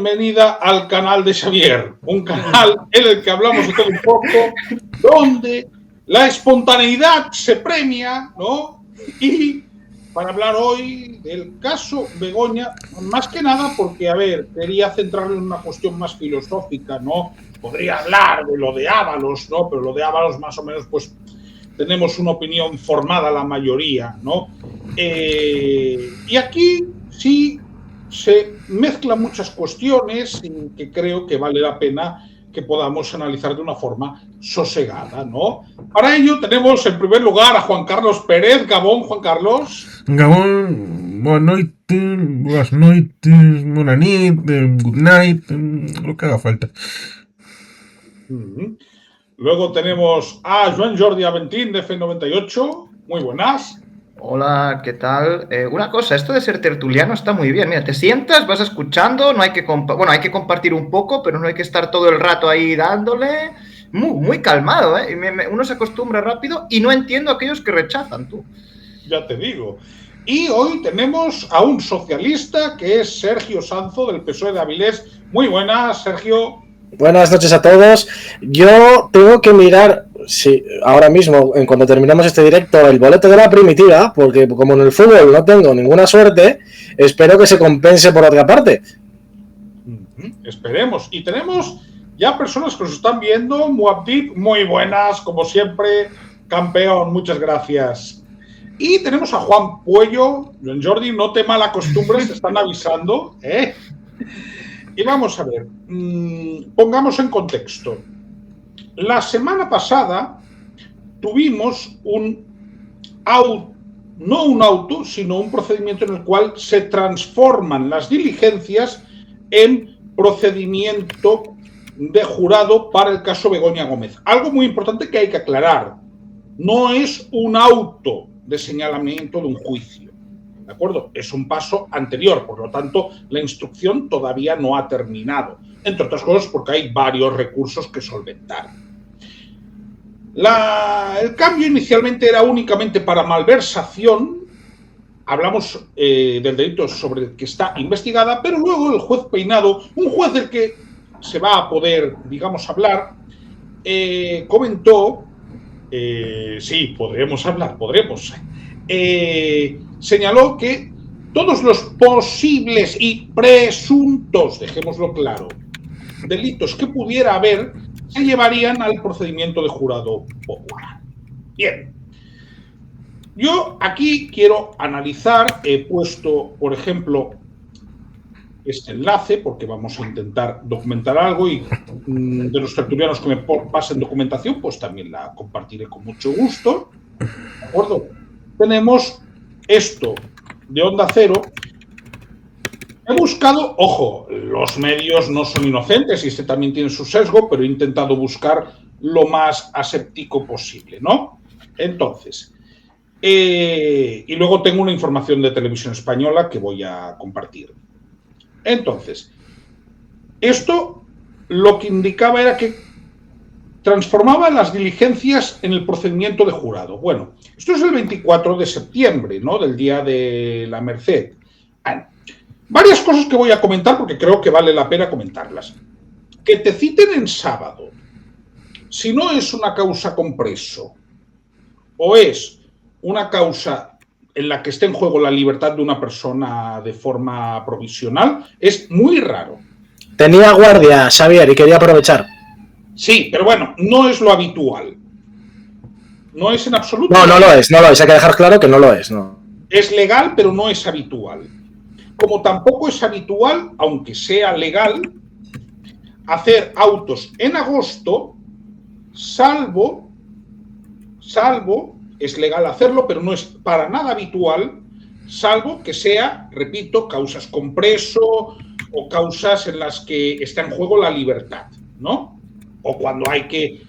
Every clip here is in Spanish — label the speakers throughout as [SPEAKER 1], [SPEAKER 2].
[SPEAKER 1] bienvenida al canal de Xavier, un canal en el que hablamos de todo un poco, donde la espontaneidad se premia, ¿no? Y para hablar hoy del caso Begoña, más que nada porque, a ver, quería centrarme en una cuestión más filosófica, ¿no? Podría hablar de lo de Ábalos, ¿no? Pero lo de Ábalos más o menos, pues, tenemos una opinión formada la mayoría, ¿no? Y aquí sí se mezclan muchas cuestiones y que creo que vale la pena que podamos analizar de una forma sosegada, ¿no? Para ello tenemos en primer lugar a Juan Carlos Pérez. Gabón, Juan Carlos.
[SPEAKER 2] Gabón, buenas noites, buena nit, good night, lo que haga falta.
[SPEAKER 1] Luego tenemos a Joan Jordi Aventín de F98. Muy buenas.
[SPEAKER 3] Hola, ¿qué tal? Una cosa, esto de ser tertuliano está muy bien. Mira, te sientas, vas escuchando, no hay que hay que compartir un poco, pero no hay que estar todo el rato ahí dándole. Muy calmado, ¿eh? Uno se acostumbra rápido y no entiendo a aquellos que rechazan, tú.
[SPEAKER 1] Ya te digo. Y hoy tenemos a un socialista que es Sergio Sanzo del PSOE de Avilés. Muy buenas, Sergio.
[SPEAKER 4] Buenas noches a todos. Yo tengo que mirar, sí, ahora mismo, en cuando terminamos este directo, el boleto de la primitiva, porque como en el fútbol no tengo ninguna suerte, espero que se compense por otra parte.
[SPEAKER 1] Esperemos. Y tenemos ya personas que nos están viendo. Muabdib, muy buenas, como siempre. Campeón, muchas gracias. Y tenemos a Juan Puello. Joan Jordi, no te malacostumbres, te están avisando, ¿eh? Y vamos a ver, pongamos en contexto. La semana pasada tuvimos no un auto, sino un procedimiento en el cual se transforman las diligencias en procedimiento de jurado para el caso Begoña Gómez. Algo muy importante que hay que aclarar. No es un auto de señalamiento de un juicio. ¿De acuerdo? Es un paso anterior, por lo tanto, la instrucción todavía no ha terminado. Entre otras cosas, porque hay varios recursos que solventar. El cambio inicialmente era únicamente para malversación. Hablamos del delito sobre el que está investigada, pero luego el juez Peinado, un juez del que se va a poder, digamos, hablar, comentó, sí, podremos hablar, señaló que todos los posibles y presuntos, dejémoslo claro, delitos que pudiera haber se llevarían al procedimiento de jurado popular. Bien, yo aquí quiero analizar, he puesto, por ejemplo, este enlace, porque vamos a intentar documentar algo y de los tertulianos que me pasen documentación, pues también la compartiré con mucho gusto. ¿De acuerdo? Tenemos esto de Onda Cero. He buscado, ojo, los medios no son inocentes y este también tiene su sesgo, pero he intentado buscar lo más aséptico posible, ¿no? Entonces, y luego tengo una información de Televisión Española que voy a compartir. Entonces, esto lo que indicaba era que transformaba las diligencias en el procedimiento de jurado. Bueno, esto es el 24 de septiembre, ¿no? Del Día de la Merced. Varias cosas que voy a comentar porque creo que vale la pena comentarlas. Que te citen en sábado, si no es una causa compreso o es una causa en la que esté en juego la libertad de una persona de forma provisional, es muy raro.
[SPEAKER 4] Tenía guardia, Xavier, y quería aprovechar.
[SPEAKER 1] Sí, pero bueno, no es lo habitual. No es en absoluto.
[SPEAKER 4] No lo es. Hay que dejar claro que no lo es, no.
[SPEAKER 1] Es legal, pero no es habitual. Como tampoco es habitual, aunque sea legal, hacer autos en agosto, salvo, es legal hacerlo, pero no es para nada habitual, salvo que sea, repito, causas compreso o causas en las que está en juego la libertad, ¿no? O cuando hay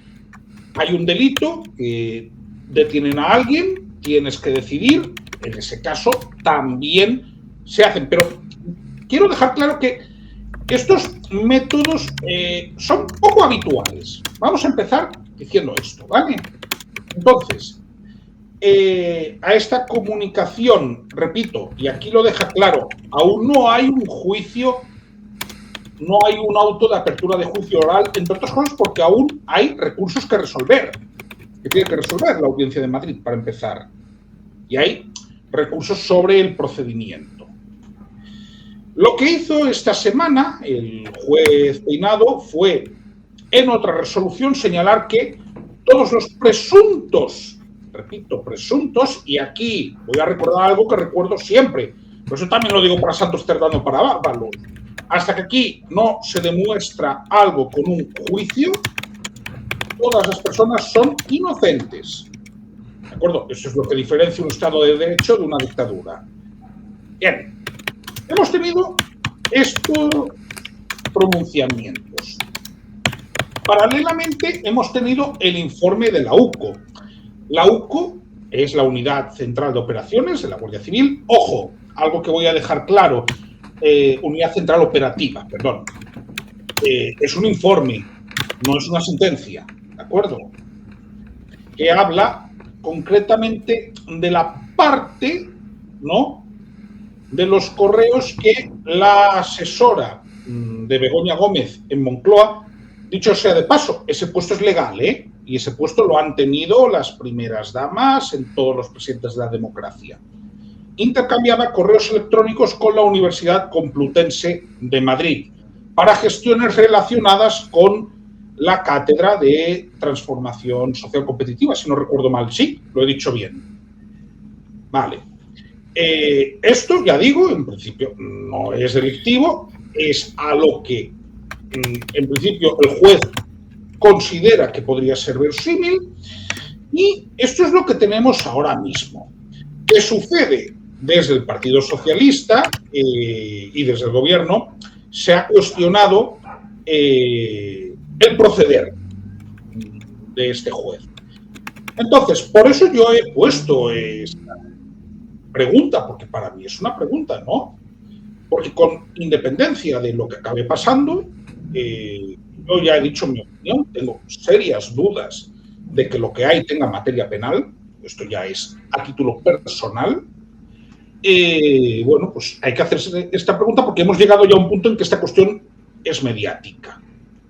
[SPEAKER 1] un delito que detienen a alguien, tienes que decidir, en ese caso también se hacen. Pero quiero dejar claro que estos métodos son poco habituales. Vamos a empezar diciendo esto, ¿vale? Entonces, a esta comunicación, repito, y aquí lo deja claro, aún no hay un juicio no hay un auto de apertura de juicio oral, entre otras cosas porque aún hay recursos que resolver, que tiene que resolver la Audiencia de Madrid para empezar. Y hay recursos sobre el procedimiento. Lo que hizo esta semana el juez Peinado fue, en otra resolución, señalar que todos los presuntos, repito, presuntos, y aquí voy a recordar algo que recuerdo siempre, por eso también lo digo para Santos Cerdano, para Bárbaros, hasta que aquí no se demuestra algo con un juicio, todas las personas son inocentes. ¿De acuerdo? Eso es lo que diferencia un Estado de Derecho de una dictadura. Bien, hemos tenido estos pronunciamientos. Paralelamente hemos tenido el informe de la UCO. La UCO es la Unidad Central de Operaciones de la Guardia Civil. Ojo, algo que voy a dejar claro. Unidad Central Operativa, perdón. Es un informe, no es una sentencia, ¿de acuerdo? Que habla concretamente de la parte, ¿no?, de los correos que la asesora de Begoña Gómez en Moncloa, dicho sea de paso, ese puesto es legal, ¿eh? Y ese puesto lo han tenido las primeras damas en todos los presidentes de la democracia. Intercambiaba correos electrónicos con la Universidad Complutense de Madrid para gestiones relacionadas con la Cátedra de Transformación Social Competitiva, si no recuerdo mal. Sí, lo he dicho bien. Vale. Esto, ya digo, en principio no es delictivo, es a lo que en principio el juez considera que podría ser verosímil, y esto es lo que tenemos ahora mismo. ¿Qué sucede? Desde el Partido Socialista y desde el Gobierno se ha cuestionado el proceder de este juez. Entonces, por eso yo he puesto esta pregunta, porque para mí es una pregunta, ¿no? Porque con independencia de lo que acabe pasando, yo ya he dicho mi opinión, tengo serias dudas de que lo que hay tenga materia penal, esto ya es a título personal. Bueno, pues hay que hacerse esta pregunta porque hemos llegado ya a un punto en que esta cuestión es mediática,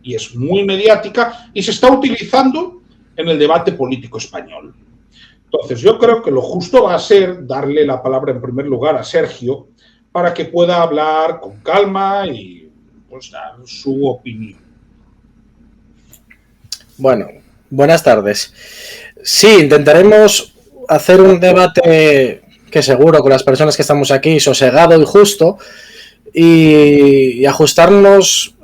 [SPEAKER 1] y es muy mediática, y se está utilizando en el debate político español. Entonces, yo creo que lo justo va a ser darle la palabra en primer lugar a Sergio para que pueda hablar con calma y pues dar su opinión.
[SPEAKER 4] Bueno, buenas tardes. Sí, intentaremos hacer un debate que seguro con las personas que estamos aquí sosegado y justo, y ajustarnos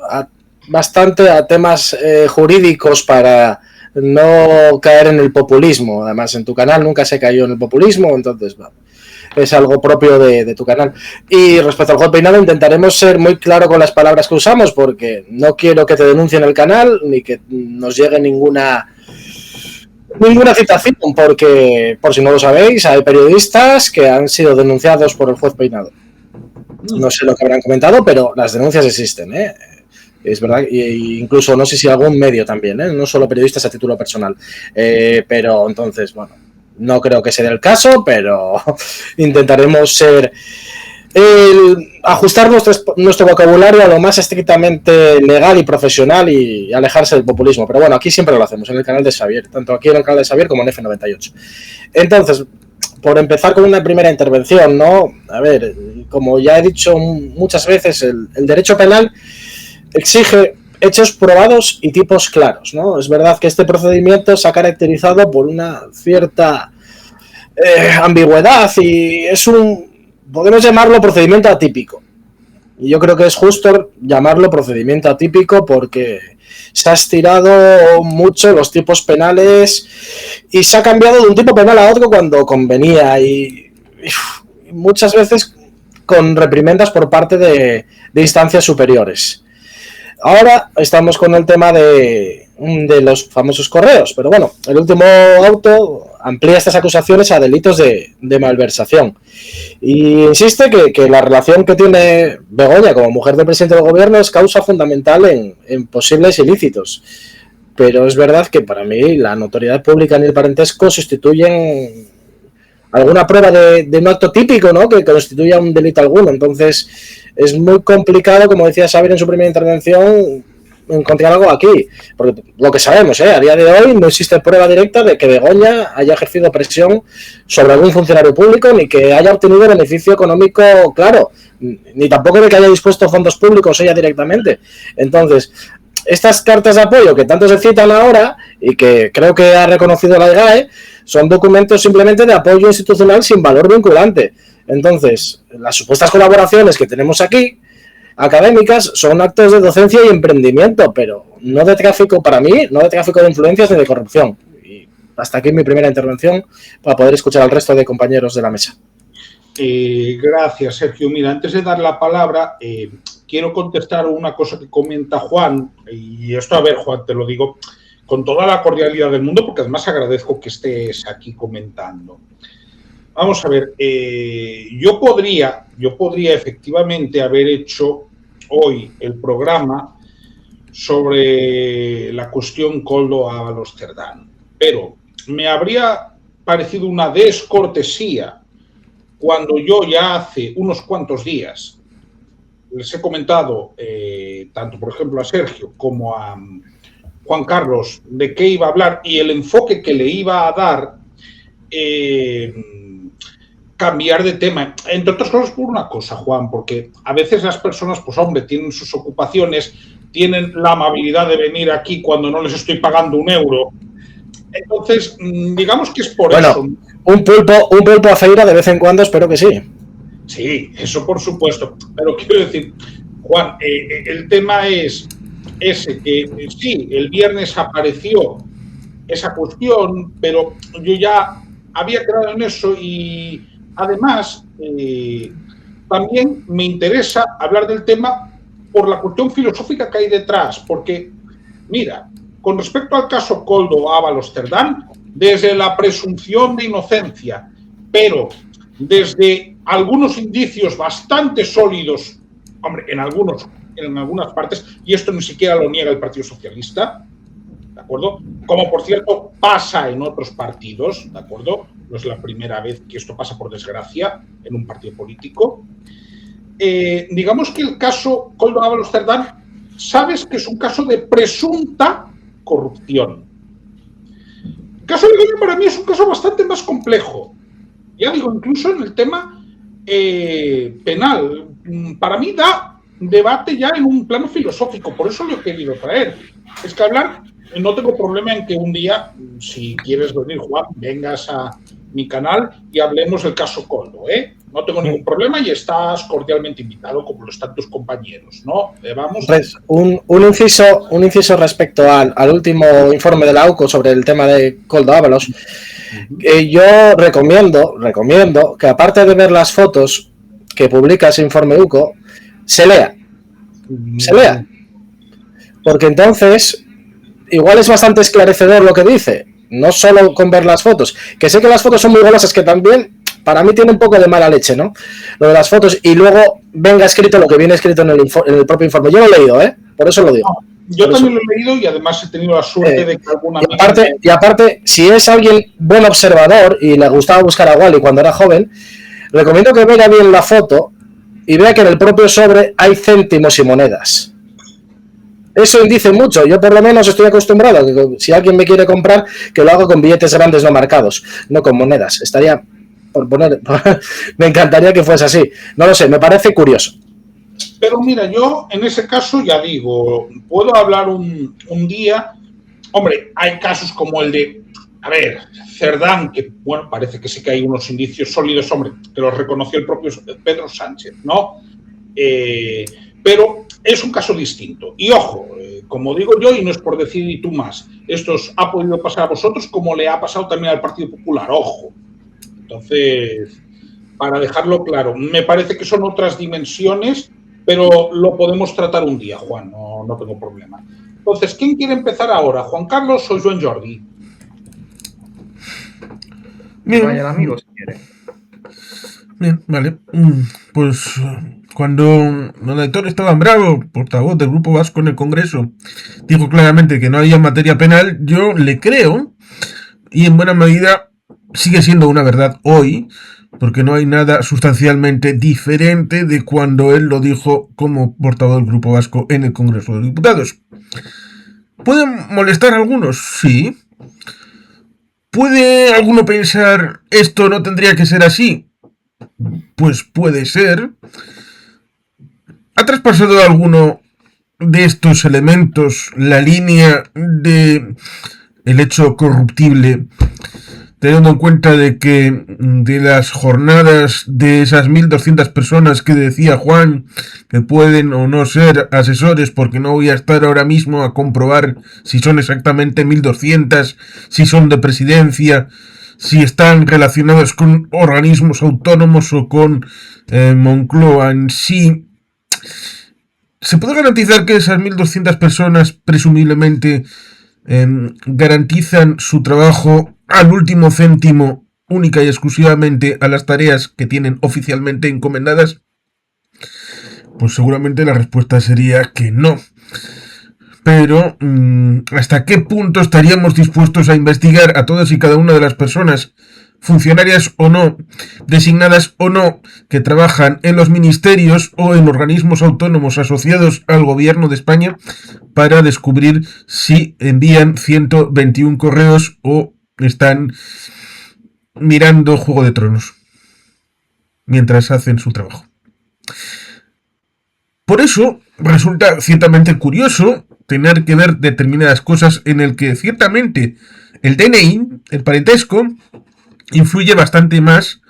[SPEAKER 4] bastante a temas jurídicos para no caer en el populismo. Además, en tu canal nunca se cayó en el populismo, entonces bueno, es algo propio de tu canal. Y respecto al juez Peinado, intentaremos ser muy claro con las palabras que usamos, porque no quiero que te denuncien el canal ni que nos llegue ninguna citación, porque, por si no lo sabéis, hay periodistas que han sido denunciados por el juez Peinado. No sé lo que habrán comentado, pero las denuncias existen, ¿eh? Es verdad, e incluso no sé si algún medio también, ¿eh? No solo periodistas a título personal. Pero entonces, bueno, no creo que sea el caso, pero intentaremos ajustar nuestro vocabulario a lo más estrictamente legal y profesional y alejarse del populismo. Pero bueno, aquí siempre lo hacemos, en el canal de Xavier, tanto aquí en el canal de Xavier como en F98. Entonces, por empezar con una primera intervención, ¿no? A ver, como ya he dicho muchas veces, el derecho penal exige hechos probados y tipos claros, ¿no? Es verdad que este procedimiento se ha caracterizado por una cierta ambigüedad y podemos llamarlo procedimiento atípico. Y yo creo que es justo llamarlo procedimiento atípico porque se ha estirado mucho los tipos penales y se ha cambiado de un tipo penal a otro cuando convenía, y muchas veces con reprimendas por parte de instancias superiores. Ahora estamos con el tema de los famosos correos, pero bueno, el último auto amplía estas acusaciones a delitos de malversación. Y insiste que la relación que tiene Begoña como mujer del presidente del gobierno es causa fundamental en posibles ilícitos. Pero es verdad que para mí la notoriedad pública y el parentesco sustituyen alguna prueba de un acto típico, ¿no? Que constituya un delito alguno. Entonces, es muy complicado, como decía Xavier en su primera intervención, encontrar algo aquí. Porque lo que sabemos, a día de hoy no existe prueba directa de que Begoña haya ejercido presión sobre algún funcionario público, ni que haya obtenido beneficio económico claro, ni tampoco de que haya dispuesto fondos públicos ella directamente. Entonces, estas cartas de apoyo que tanto se citan ahora y que creo que ha reconocido la IGAE son documentos simplemente de apoyo institucional sin valor vinculante. Entonces, las supuestas colaboraciones que tenemos aquí, académicas, son actos de docencia y emprendimiento, pero no de tráfico, para mí, no de tráfico de influencias ni de corrupción. Y hasta aquí mi primera intervención para poder escuchar al resto de compañeros de la mesa.
[SPEAKER 1] Gracias, Sergio. Mira, antes de dar la palabra, quiero contestar una cosa que comenta Juan, y esto, a ver, Juan, te lo digo con toda la cordialidad del mundo, porque además agradezco que estés aquí comentando. Vamos a ver, yo podría efectivamente haber hecho hoy el programa sobre la cuestión Koldo Ábalos Cerdán, pero me habría parecido una descortesía cuando yo ya hace unos cuantos días les he comentado, tanto por ejemplo a Sergio como a Juan Carlos, de qué iba a hablar y el enfoque que le iba a dar, cambiar de tema, entre otras cosas por una cosa, Juan, porque a veces las personas, pues hombre, tienen sus ocupaciones, tienen la amabilidad de venir aquí cuando no les estoy pagando un euro. Entonces, digamos que es por eso.
[SPEAKER 4] Un pulpo a feira de vez en cuando, espero que sí.
[SPEAKER 1] Sí, eso por supuesto. Pero quiero decir, Juan, el tema es ese, que sí, el viernes apareció esa cuestión, pero yo ya había quedado en eso y además también me interesa hablar del tema por la cuestión filosófica que hay detrás, porque, mira, con respecto al caso Koldo Ábalos Cerdán, desde la presunción de inocencia, pero desde algunos indicios bastante sólidos, hombre, en algunas partes, y esto ni siquiera lo niega el Partido Socialista, ¿de acuerdo? Como, por cierto, pasa en otros partidos, ¿de acuerdo? No es la primera vez que esto pasa, por desgracia, en un partido político. Digamos que el caso Koldo Ábalos Cerdán, sabes que es un caso de presunta corrupción. El caso de Begoña para mí es un caso bastante más complejo. Ya digo, incluso en el tema penal. Para mí da debate ya en un plano filosófico, por eso lo he querido traer. Es que hablar, no tengo problema en que un día, si quieres venir, Juan, vengas a mi canal y hablemos del caso Koldo, ¿eh? No tengo ningún problema y estás cordialmente invitado, como lo están tus compañeros, ¿no? Vamos.
[SPEAKER 4] Pues un inciso respecto al último informe de la AUCO sobre el tema de Koldo Ábalos. Yo recomiendo que, aparte de ver las fotos que publica ese informe UCO, se lea. Porque entonces igual es bastante esclarecedor lo que dice, no solo con ver las fotos, que sé que las fotos son muy golosas, que también para mí tiene un poco de mala leche, ¿no? Lo de las fotos, y luego venga escrito lo que viene escrito en el propio informe. Yo lo he leído, por eso lo digo.
[SPEAKER 1] Yo también lo he leído y además he tenido la suerte de que alguna...
[SPEAKER 4] Y aparte, si es alguien buen observador y le gustaba buscar a Wally cuando era joven, recomiendo que vea bien la foto y vea que en el propio sobre hay céntimos y monedas. Eso indice mucho. Yo por lo menos estoy acostumbrado a que si alguien me quiere comprar, que lo haga con billetes grandes no marcados, no con monedas. Estaría por poner... me encantaría que fuese así. No lo sé, me parece curioso.
[SPEAKER 1] Pero mira, yo en ese caso ya digo, puedo hablar un día. Hombre, hay casos como el de, a ver, Cerdán, que bueno, parece que sí que hay unos indicios sólidos, hombre, que los reconoció el propio Pedro Sánchez, ¿no? Pero es un caso distinto. Y ojo, como digo yo, y no es por decir y tú más, esto os ha podido pasar a vosotros como le ha pasado también al Partido Popular, ojo. Entonces, para dejarlo claro, me parece que son otras dimensiones, pero lo podemos tratar un día, Juan, no tengo problema. Entonces, ¿quién quiere empezar ahora? ¿Juan Carlos o Joan Jordi?
[SPEAKER 3] Bien. Vaya el amigo, si quiere.
[SPEAKER 2] Bien, vale. Pues cuando don Héctor estaba Bravo, portavoz del Grupo Vasco en el Congreso, dijo claramente que no había materia penal, yo le creo, y en buena medida sigue siendo una verdad hoy, porque no hay nada sustancialmente diferente de cuando él lo dijo como portavoz del Grupo Vasco en el Congreso de los Diputados. ¿Pueden molestar a algunos? Sí. ¿Puede alguno pensar esto no tendría que ser así? Pues puede ser. ¿Ha traspasado alguno de estos elementos la línea de el hecho corruptible, teniendo en cuenta de que de las jornadas de esas 1.200 personas que decía Juan que pueden o no ser asesores, porque no voy a estar ahora mismo a comprobar si son exactamente 1.200, si son de presidencia, si están relacionados con organismos autónomos o con Moncloa en sí? ¿Se puede garantizar que esas 1.200 personas presumiblemente garantizan su trabajo al último céntimo, única y exclusivamente a las tareas que tienen oficialmente encomendadas? Pues seguramente la respuesta sería que no. Pero ¿hasta qué punto estaríamos dispuestos a investigar a todas y cada una de las personas, funcionarias o no, designadas o no, que trabajan en los ministerios o en organismos autónomos asociados al gobierno de España, para descubrir si envían 121 correos o están mirando Juego de Tronos mientras hacen su trabajo? Por eso resulta ciertamente curioso tener que ver determinadas cosas en el que ciertamente el DNI, el parentesco, influye bastante más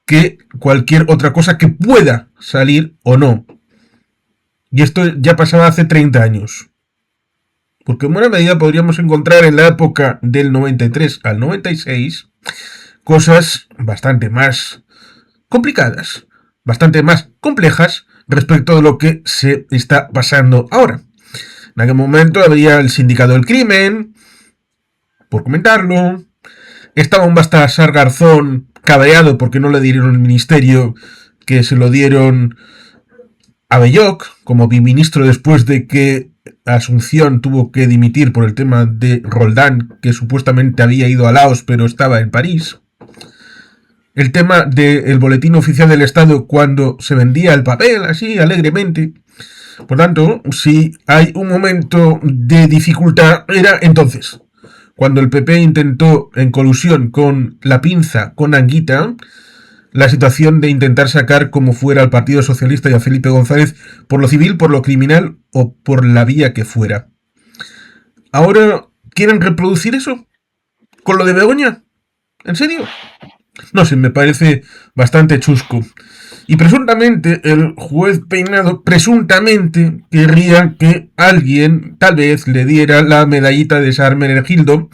[SPEAKER 2] que cualquier otra cosa que pueda salir o no. Y esto ya pasaba hace 30 años. Porque en buena medida podríamos encontrar en la época del 93 al 96 cosas bastante más complicadas, bastante más complejas respecto de lo que se está pasando ahora. En aquel momento había el sindicato del crimen, por comentarlo. Estaba un Baltasar Garzón cabreado porque no le dieron el ministerio que se lo dieron a Belloc como biministro, después de que Asunción tuvo que dimitir por el tema de Roldán, que supuestamente había ido a Laos pero estaba en París. El tema del boletín oficial del Estado, cuando se vendía el papel así alegremente. Por tanto, si hay un momento de dificultad, era entonces, cuando el PP intentó, en colusión con La Pinza, con Anguita, la situación de intentar sacar como fuera al Partido Socialista y a Felipe González por lo civil, por lo criminal o por la vía que fuera. ¿Ahora quieren reproducir eso? ¿Con lo de Begoña? ¿En serio? No sé, me parece bastante chusco. Y presuntamente el juez Peinado presuntamente querría que alguien tal vez le diera la medallita de San Hermenegildo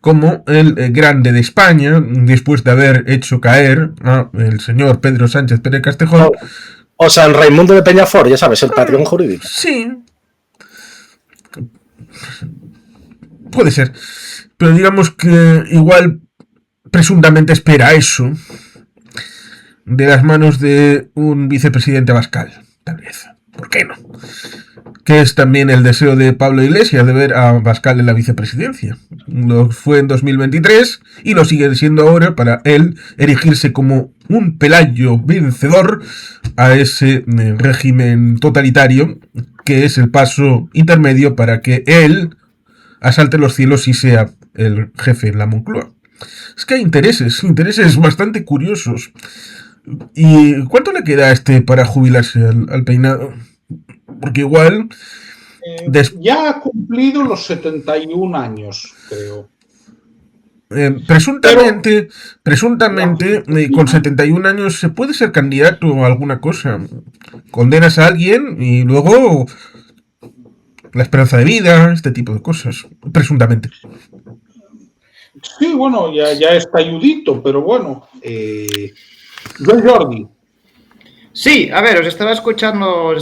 [SPEAKER 2] como el grande de España, después de haber hecho caer al señor Pedro Sánchez Pérez Castejón.
[SPEAKER 4] O San Raimundo de Peñafort, ya sabes, el patrón jurídico.
[SPEAKER 2] Sí. Puede ser. Pero digamos que igual presuntamente espera eso de las manos de un vicepresidente Abascal, tal vez. ¿Por qué no? Que es también el deseo de Pablo Iglesias de ver a Abascal en la vicepresidencia. Lo fue en 2023 y lo sigue siendo ahora, para él erigirse como un Pelayo vencedor a ese régimen totalitario, que es el paso intermedio para que él asalte los cielos y sea el jefe en la Moncloa. Es que hay intereses bastante curiosos. ¿Y cuánto le queda a este para jubilarse al Peinado? Porque igual...
[SPEAKER 1] ya ha cumplido los 71 años, creo.
[SPEAKER 2] Presuntamente, con 71 años se puede ser candidato a alguna cosa. Condenas a alguien y luego la esperanza de vida, este tipo de cosas, presuntamente.
[SPEAKER 1] Sí, bueno, ya está ayudito, pero bueno. Joan Jordi.
[SPEAKER 3] Sí, a ver, os estaba escuchando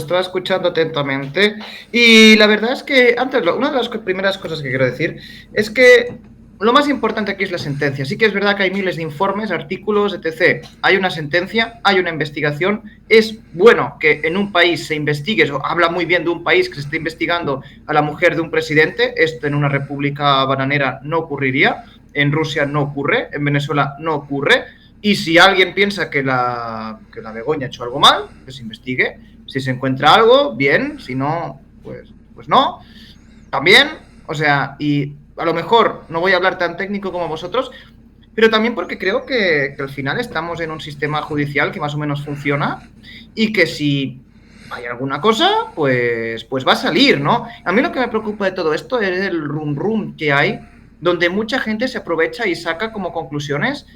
[SPEAKER 3] atentamente y la verdad es que antes, una de las primeras cosas que quiero decir es que lo más importante aquí es la sentencia. Sí que es verdad que hay miles de informes, artículos, etc. Hay una sentencia, hay una investigación. Es bueno que en un país se investigue, o habla muy bien de un país que se esté investigando a la mujer de un presidente. Esto en una república bananera no ocurriría. en Rusia no ocurre, en Venezuela no ocurre, y si alguien piensa que la Begoña ha hecho algo mal, que se investigue. Si se encuentra algo, bien, si no, pues no. También, o sea, y a lo mejor no voy a hablar tan técnico como vosotros, pero también porque creo que al final estamos en un sistema judicial que más o menos funciona y que si hay alguna cosa, pues va a salir, ¿no? A mí lo que me preocupa de todo esto es el rum que hay, donde mucha gente se aprovecha y saca como conclusiones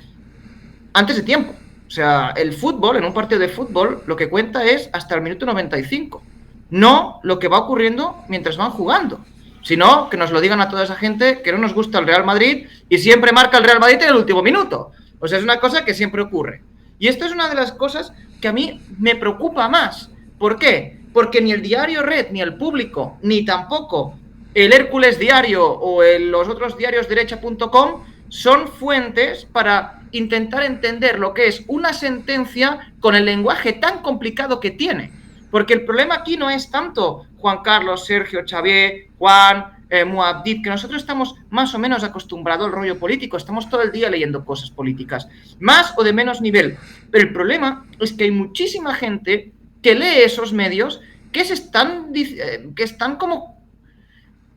[SPEAKER 3] antes de tiempo. O sea, el fútbol, en un partido de fútbol, lo que cuenta es hasta el minuto 95, no lo que va ocurriendo mientras van jugando. Sino que nos lo digan a toda esa gente que no nos gusta el Real Madrid y siempre marca el Real Madrid en el último minuto. O sea, es una cosa que siempre ocurre. Y esto es una de las cosas que a mí me preocupa más. ¿Por qué? Porque ni el Diario Red, ni el Público, ni tampoco el Hércules Diario o los otros diarios derecha.com son fuentes para intentar entender lo que es una sentencia con el lenguaje tan complicado que tiene. Porque el problema aquí no es tanto Juan Carlos, Sergio, Xavier, Juan, Muad'Dib, que nosotros estamos más o menos acostumbrados al rollo político, estamos todo el día leyendo cosas políticas, más o de menos nivel. Pero el problema es que hay muchísima gente que lee esos medios que están como,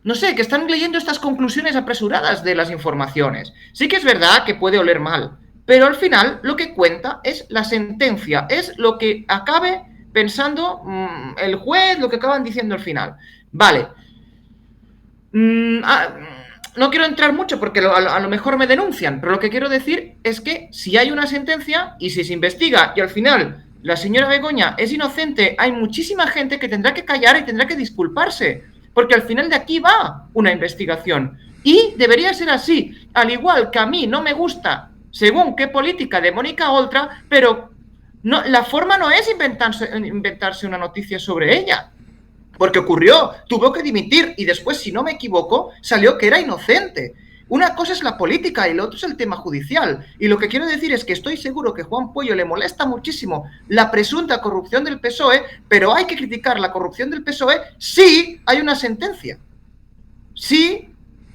[SPEAKER 3] no sé, que están leyendo estas conclusiones apresuradas de las informaciones. Sí que es verdad que puede oler mal, pero al final lo que cuenta es la sentencia, es lo que acabe pensando el juez, lo que acaban diciendo al final. Vale. No quiero entrar mucho porque a lo mejor me denuncian, pero lo que quiero decir es que si hay una sentencia y si se investiga y al final la señora Begoña es inocente, hay muchísima gente que tendrá que callar y tendrá que disculparse, porque al final de aquí va una investigación y debería ser así, al igual que a mí no me gusta según qué política de Mónica Oltra, pero no, la forma no es inventarse una noticia sobre ella, porque ocurrió, tuvo que dimitir y después, si no me equivoco, salió que era inocente. Una cosa es la política y lo otro es el tema judicial. Y lo que quiero decir es que estoy seguro que Juan Pueyo le molesta muchísimo la presunta corrupción del PSOE, pero hay que criticar la corrupción del PSOE si hay una sentencia, si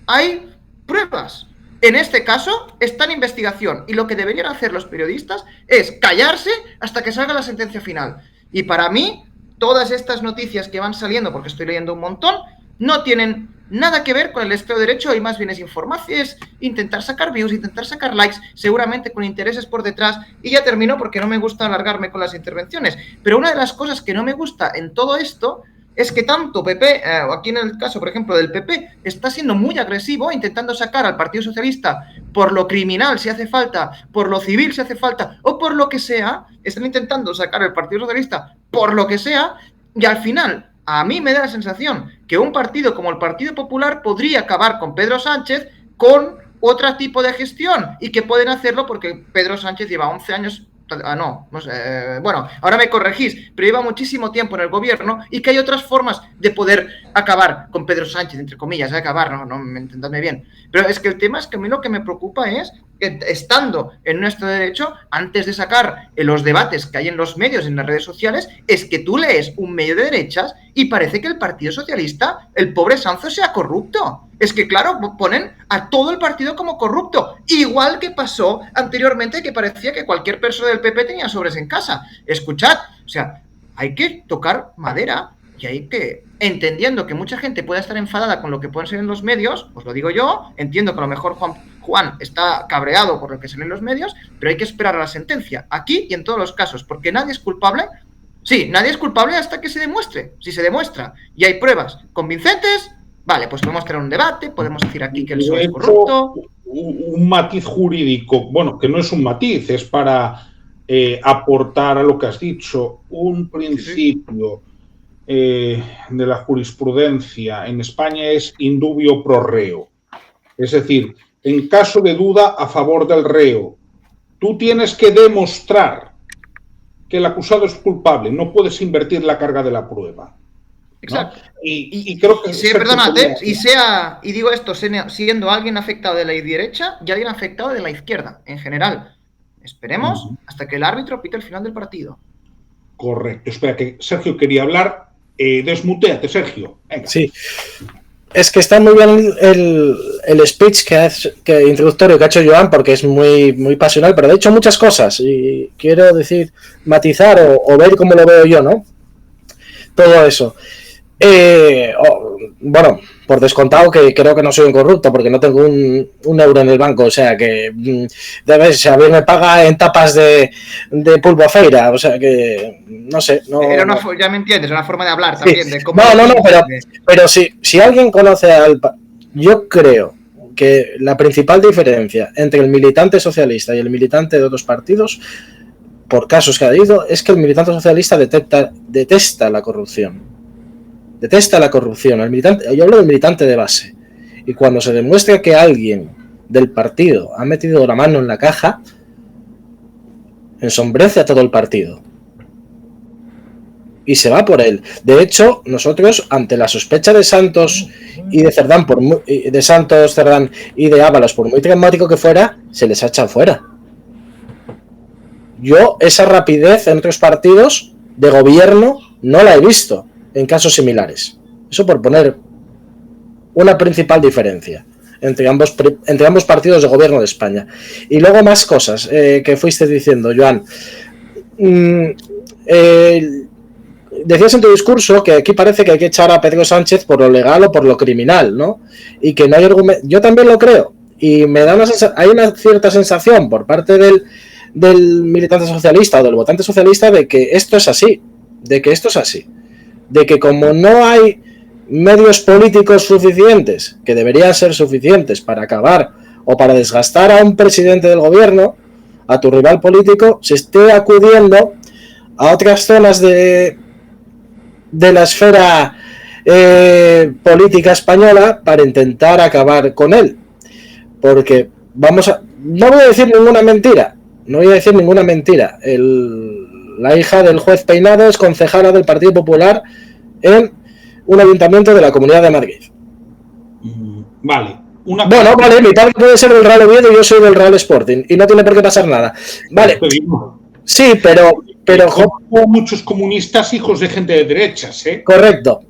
[SPEAKER 3] hay pruebas. En este caso está en investigación y lo que deberían hacer los periodistas es callarse hasta que salga la sentencia final. Y para mí, todas estas noticias que van saliendo, porque estoy leyendo un montón, no tienen nada que ver con el Estado de Derecho y más bien es información, es intentar sacar views, intentar sacar likes, seguramente con intereses por detrás. Y ya termino porque no me gusta alargarme con las intervenciones. Pero una de las cosas que no me gusta en todo esto es que tanto PP, aquí en el caso, por ejemplo, del PP, está siendo muy agresivo, intentando sacar al Partido Socialista por lo criminal, si hace falta, por lo civil, si hace falta, o por lo que sea. Están intentando sacar al Partido Socialista por lo que sea, y al final, a mí me da la sensación que un partido como el Partido Popular podría acabar con Pedro Sánchez con otro tipo de gestión, y que pueden hacerlo porque Pedro Sánchez lleva 11 años... no sé, bueno, ahora me corregís, pero lleva muchísimo tiempo en el gobierno y que hay otras formas de poder acabar con Pedro Sánchez, entre comillas, acabar, no me entendadme bien. Pero es que el tema es que a mí lo que me preocupa es que estando en nuestro derecho, antes de sacar los debates que hay en los medios, en las redes sociales, es que tú lees un medio de derechas y parece que el Partido Socialista, el pobre Sanzo, sea corrupto. Es que, claro, ponen a todo el partido como corrupto, igual que pasó anteriormente, que parecía que cualquier persona del PP tenía sobres en casa. Escuchad, o sea, hay que tocar madera y hay que, entendiendo que mucha gente pueda estar enfadada con lo que pueden ser en los medios, os lo digo yo, entiendo que a lo mejor Juan está cabreado por lo que sale en los medios, pero hay que esperar a la sentencia, aquí y en todos los casos, porque nadie es culpable. Sí, nadie es culpable hasta que se demuestre. Si se demuestra y hay pruebas convincentes, vale, pues podemos tener un debate, podemos decir aquí que el PSOE es corrupto.
[SPEAKER 1] Un matiz jurídico, bueno, que no es un matiz, es para aportar a lo que has dicho, un principio de la jurisprudencia en España es in dubio pro reo. Es decir, en caso de duda a favor del reo, tú tienes que demostrar que el acusado es culpable, no puedes invertir la carga de la prueba.
[SPEAKER 3] Exacto.
[SPEAKER 1] ¿no? Y creo que...
[SPEAKER 3] Perdónate, y digo esto, siendo alguien afectado de la derecha y alguien afectado de la izquierda, en general. Esperemos hasta que el árbitro pite el final del partido.
[SPEAKER 1] Correcto. Espera, que Sergio quería hablar. Desmuteate, Sergio. Venga.
[SPEAKER 4] Sí. Es que está muy bien el speech introductorio que ha hecho Joan, porque es muy, muy pasional, pero ha dicho muchas cosas y quiero decir, matizar o ver cómo lo veo yo, ¿no? Todo eso. Bueno, por descontado que creo que no soy un corrupto porque no tengo un euro en el banco, o sea que si a mí me paga en tapas de pulvofeira, o sea que no sé. No,
[SPEAKER 3] ya me entiendes, una forma de hablar también.
[SPEAKER 4] Sí.
[SPEAKER 3] De cómo
[SPEAKER 4] pero si alguien conoce yo creo que la principal diferencia entre el militante socialista y el militante de otros partidos, por casos que ha habido, es que el militante socialista detesta la corrupción. Detesta la corrupción. Yo hablo del militante de base. Y cuando se demuestra que alguien del partido ha metido la mano en la caja, ensombrece a todo el partido. Y se va por él. De hecho, nosotros, ante la sospecha de Santos y de Cerdán, Cerdán y de Ábalos, por muy traumático que fuera, se les ha echado fuera. Yo esa rapidez en otros partidos de gobierno no la he visto en casos similares. Eso por poner una principal diferencia entre ambos partidos de gobierno de España. Y luego más cosas que fuiste diciendo, Joan. Decías en tu discurso que aquí parece que hay que echar a Pedro Sánchez por lo legal o por lo criminal, ¿no? Y que no hay argumento. Yo también lo creo. Y me da hay una cierta sensación por parte del militante socialista o del votante socialista de que esto es así. De que como no hay medios políticos suficientes, que deberían ser suficientes para acabar o para desgastar a un presidente del gobierno, a tu rival político, se esté acudiendo a otras zonas de la esfera política española para intentar acabar con él. Porque no voy a decir ninguna mentira. La hija del juez Peinado es concejala del Partido Popular en un ayuntamiento de la Comunidad de Madrid.
[SPEAKER 1] Vale.
[SPEAKER 4] Vale, mi padre puede ser del Real Oviedo y yo soy del Real Sporting y no tiene por qué pasar nada. Vale. Sí, pero
[SPEAKER 1] hubo muchos comunistas hijos de gente de derechas, ¿eh?
[SPEAKER 4] Correcto.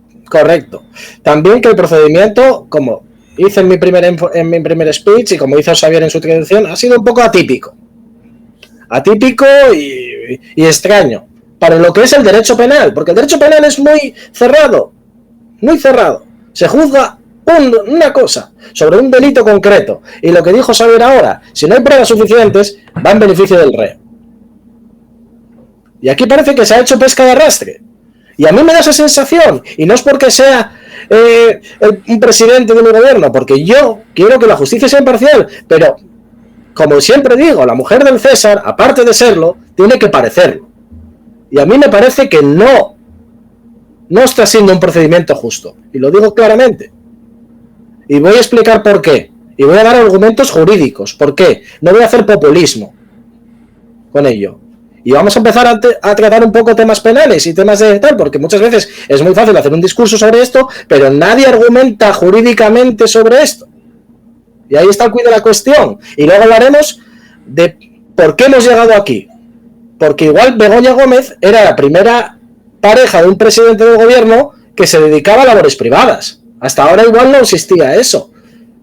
[SPEAKER 4] También que el procedimiento, como hice en mi primer speech y como hizo Xavier en su introducción, ha sido un poco atípico y extraño para lo que es el derecho penal, porque el derecho penal es muy cerrado. Se juzga una cosa sobre un delito concreto y lo que dijo Xavier ahora, si no hay pruebas suficientes, va en beneficio del reo. Y aquí parece que se ha hecho pesca de arrastre. Y a mí me da esa sensación, y no es porque sea un presidente de mi gobierno, porque yo quiero que la justicia sea imparcial, pero como siempre digo, la mujer del César, aparte de serlo, tiene que parecerlo. Y a mí me parece que no está siendo un procedimiento justo. Y lo digo claramente. Y voy a explicar por qué. Y voy a dar argumentos jurídicos. ¿Por qué? No voy a hacer populismo con ello. Y vamos a empezar a tratar un poco temas penales y temas de tal, porque muchas veces es muy fácil hacer un discurso sobre esto, pero nadie argumenta jurídicamente sobre esto. Y ahí está el quid de la cuestión. Y luego hablaremos de por qué hemos llegado aquí. Porque igual Begoña Gómez era la primera pareja de un presidente del gobierno que se dedicaba a labores privadas. Hasta ahora igual no existía eso.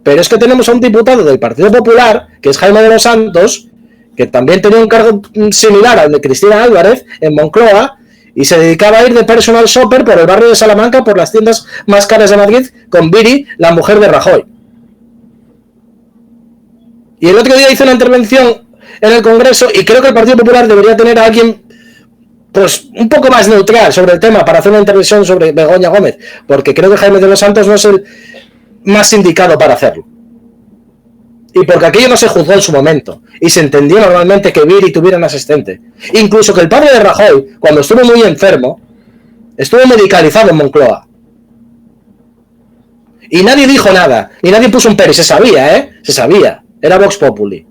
[SPEAKER 4] Pero es que tenemos a un diputado del Partido Popular, que es Jaime de los Santos, que también tenía un cargo similar al de Cristina Álvarez en Moncloa, y se dedicaba a ir de personal shopper por el barrio de Salamanca, por las tiendas más caras de Madrid, con Viri, la mujer de Rajoy. Y el otro día hizo una intervención en el Congreso y creo que el Partido Popular debería tener a alguien pues un poco más neutral sobre el tema para hacer una intervención sobre Begoña Gómez, porque creo que Jaime de los Santos no es el más indicado para hacerlo. Y porque aquello no se juzgó en su momento y se entendió normalmente que Viri tuviera un asistente. Incluso que el padre de Rajoy, cuando estuvo muy enfermo, estuvo medicalizado en Moncloa. Y nadie dijo nada, y nadie puso un pero, y se sabía, se sabía. Era Vox Populi.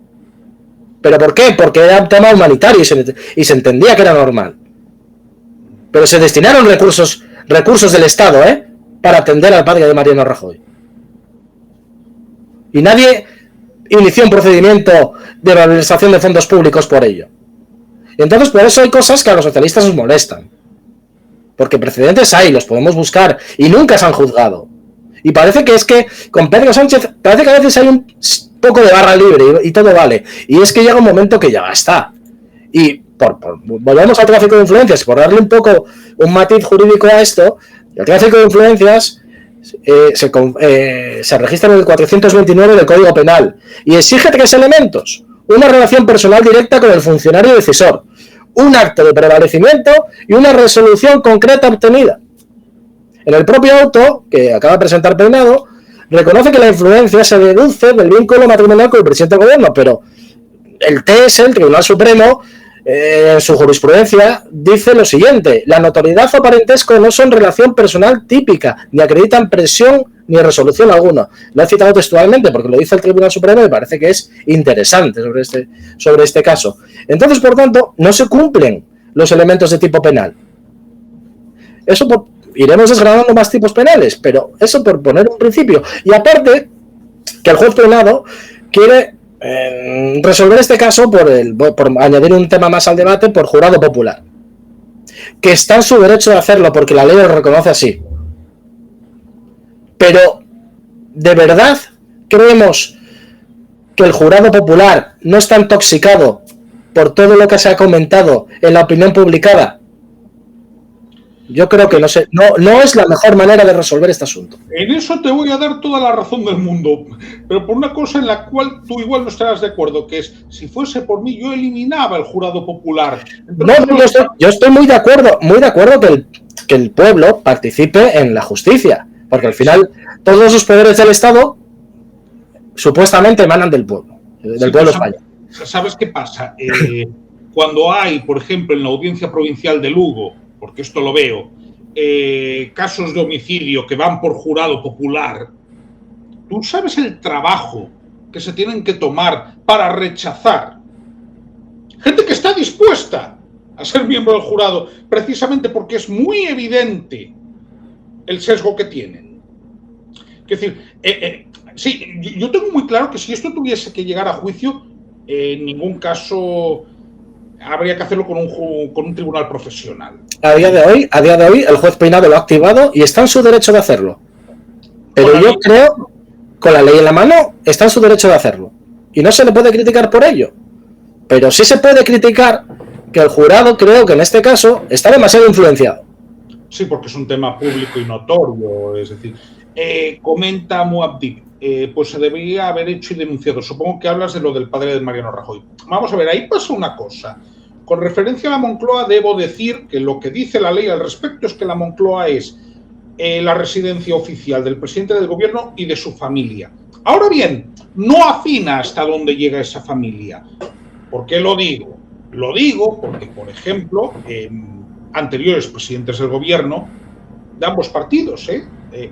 [SPEAKER 4] ¿Pero por qué? Porque era un tema humanitario y se entendía que era normal. Pero se destinaron recursos del Estado, para atender al padre de Mariano Rajoy. Y nadie inició un procedimiento de malversación de fondos públicos por ello. Y entonces por eso hay cosas que a los socialistas nos molestan. Porque precedentes hay, los podemos buscar, y nunca se han juzgado. Y parece que con Pedro Sánchez, parece que a veces hay un poco de barra libre y todo vale. Y es que llega un momento que ya está. Y volvemos al tráfico de influencias, por darle un poco un matiz jurídico a esto, el tráfico de influencias se registra en el 429 del Código Penal y exige 3 elementos: una relación personal directa con el funcionario decisor, un acto de prevalecimiento y una resolución concreta obtenida. En el propio auto, que acaba de presentar Peinado, reconoce que la influencia se deduce del vínculo matrimonial con el presidente del gobierno, pero el TS, el Tribunal Supremo, en su jurisprudencia, dice lo siguiente: la notoriedad o parentesco no son relación personal típica, ni acreditan presión ni resolución alguna. Lo he citado textualmente porque lo dice el Tribunal Supremo y me parece que es interesante sobre este caso. Entonces, por tanto, no se cumplen los elementos de tipo penal. Eso iremos desgranando más tipos penales, pero eso por poner un principio. Y aparte, que el juez Peinado quiere resolver este caso por añadir un tema más al debate por jurado popular, que está en su derecho de hacerlo porque la ley lo reconoce así. Pero, ¿de verdad creemos que el jurado popular no está intoxicado por todo lo que se ha comentado en la opinión publicada? Yo creo que no es la mejor manera de resolver este asunto.
[SPEAKER 1] En eso te voy a dar toda la razón del mundo, pero por una cosa en la cual tú igual no estarás de acuerdo, que es, si fuese por mí, yo eliminaba el jurado popular. Entonces,
[SPEAKER 4] yo estoy muy de acuerdo que el pueblo participe en la justicia, porque al final todos los poderes del Estado supuestamente emanan del pueblo español.
[SPEAKER 1] ¿Sabes qué pasa? Cuando hay, por ejemplo, en la Audiencia Provincial de Lugo, porque esto lo veo, casos de homicidio que van por jurado popular, ¿tú sabes el trabajo que se tienen que tomar para rechazar? Gente que está dispuesta a ser miembro del jurado, precisamente porque es muy evidente el sesgo que tienen. Es decir, sí, yo tengo muy claro que si esto tuviese que llegar a juicio, en ningún caso habría que hacerlo con un tribunal profesional. A día de hoy,
[SPEAKER 4] el juez Peinado lo ha activado y está en su derecho de hacerlo. Pero yo creo, con la ley en la mano, está en su derecho de hacerlo. Y no se le puede criticar por ello. Pero sí se puede criticar que el jurado, creo que en este caso, está demasiado influenciado.
[SPEAKER 1] Sí, porque es un tema público y notorio. Es decir, comenta Muabdib, pues se debería haber hecho y denunciado. Supongo que hablas de lo del padre de Mariano Rajoy. Vamos a ver, ahí pasa una cosa. Con referencia a la Moncloa, debo decir que lo que dice la ley al respecto es que la Moncloa es la residencia oficial del presidente del gobierno y de su familia. Ahora bien, no afina hasta dónde llega esa familia. ¿Por qué lo digo? Lo digo porque, por ejemplo, anteriores presidentes del gobierno de ambos partidos,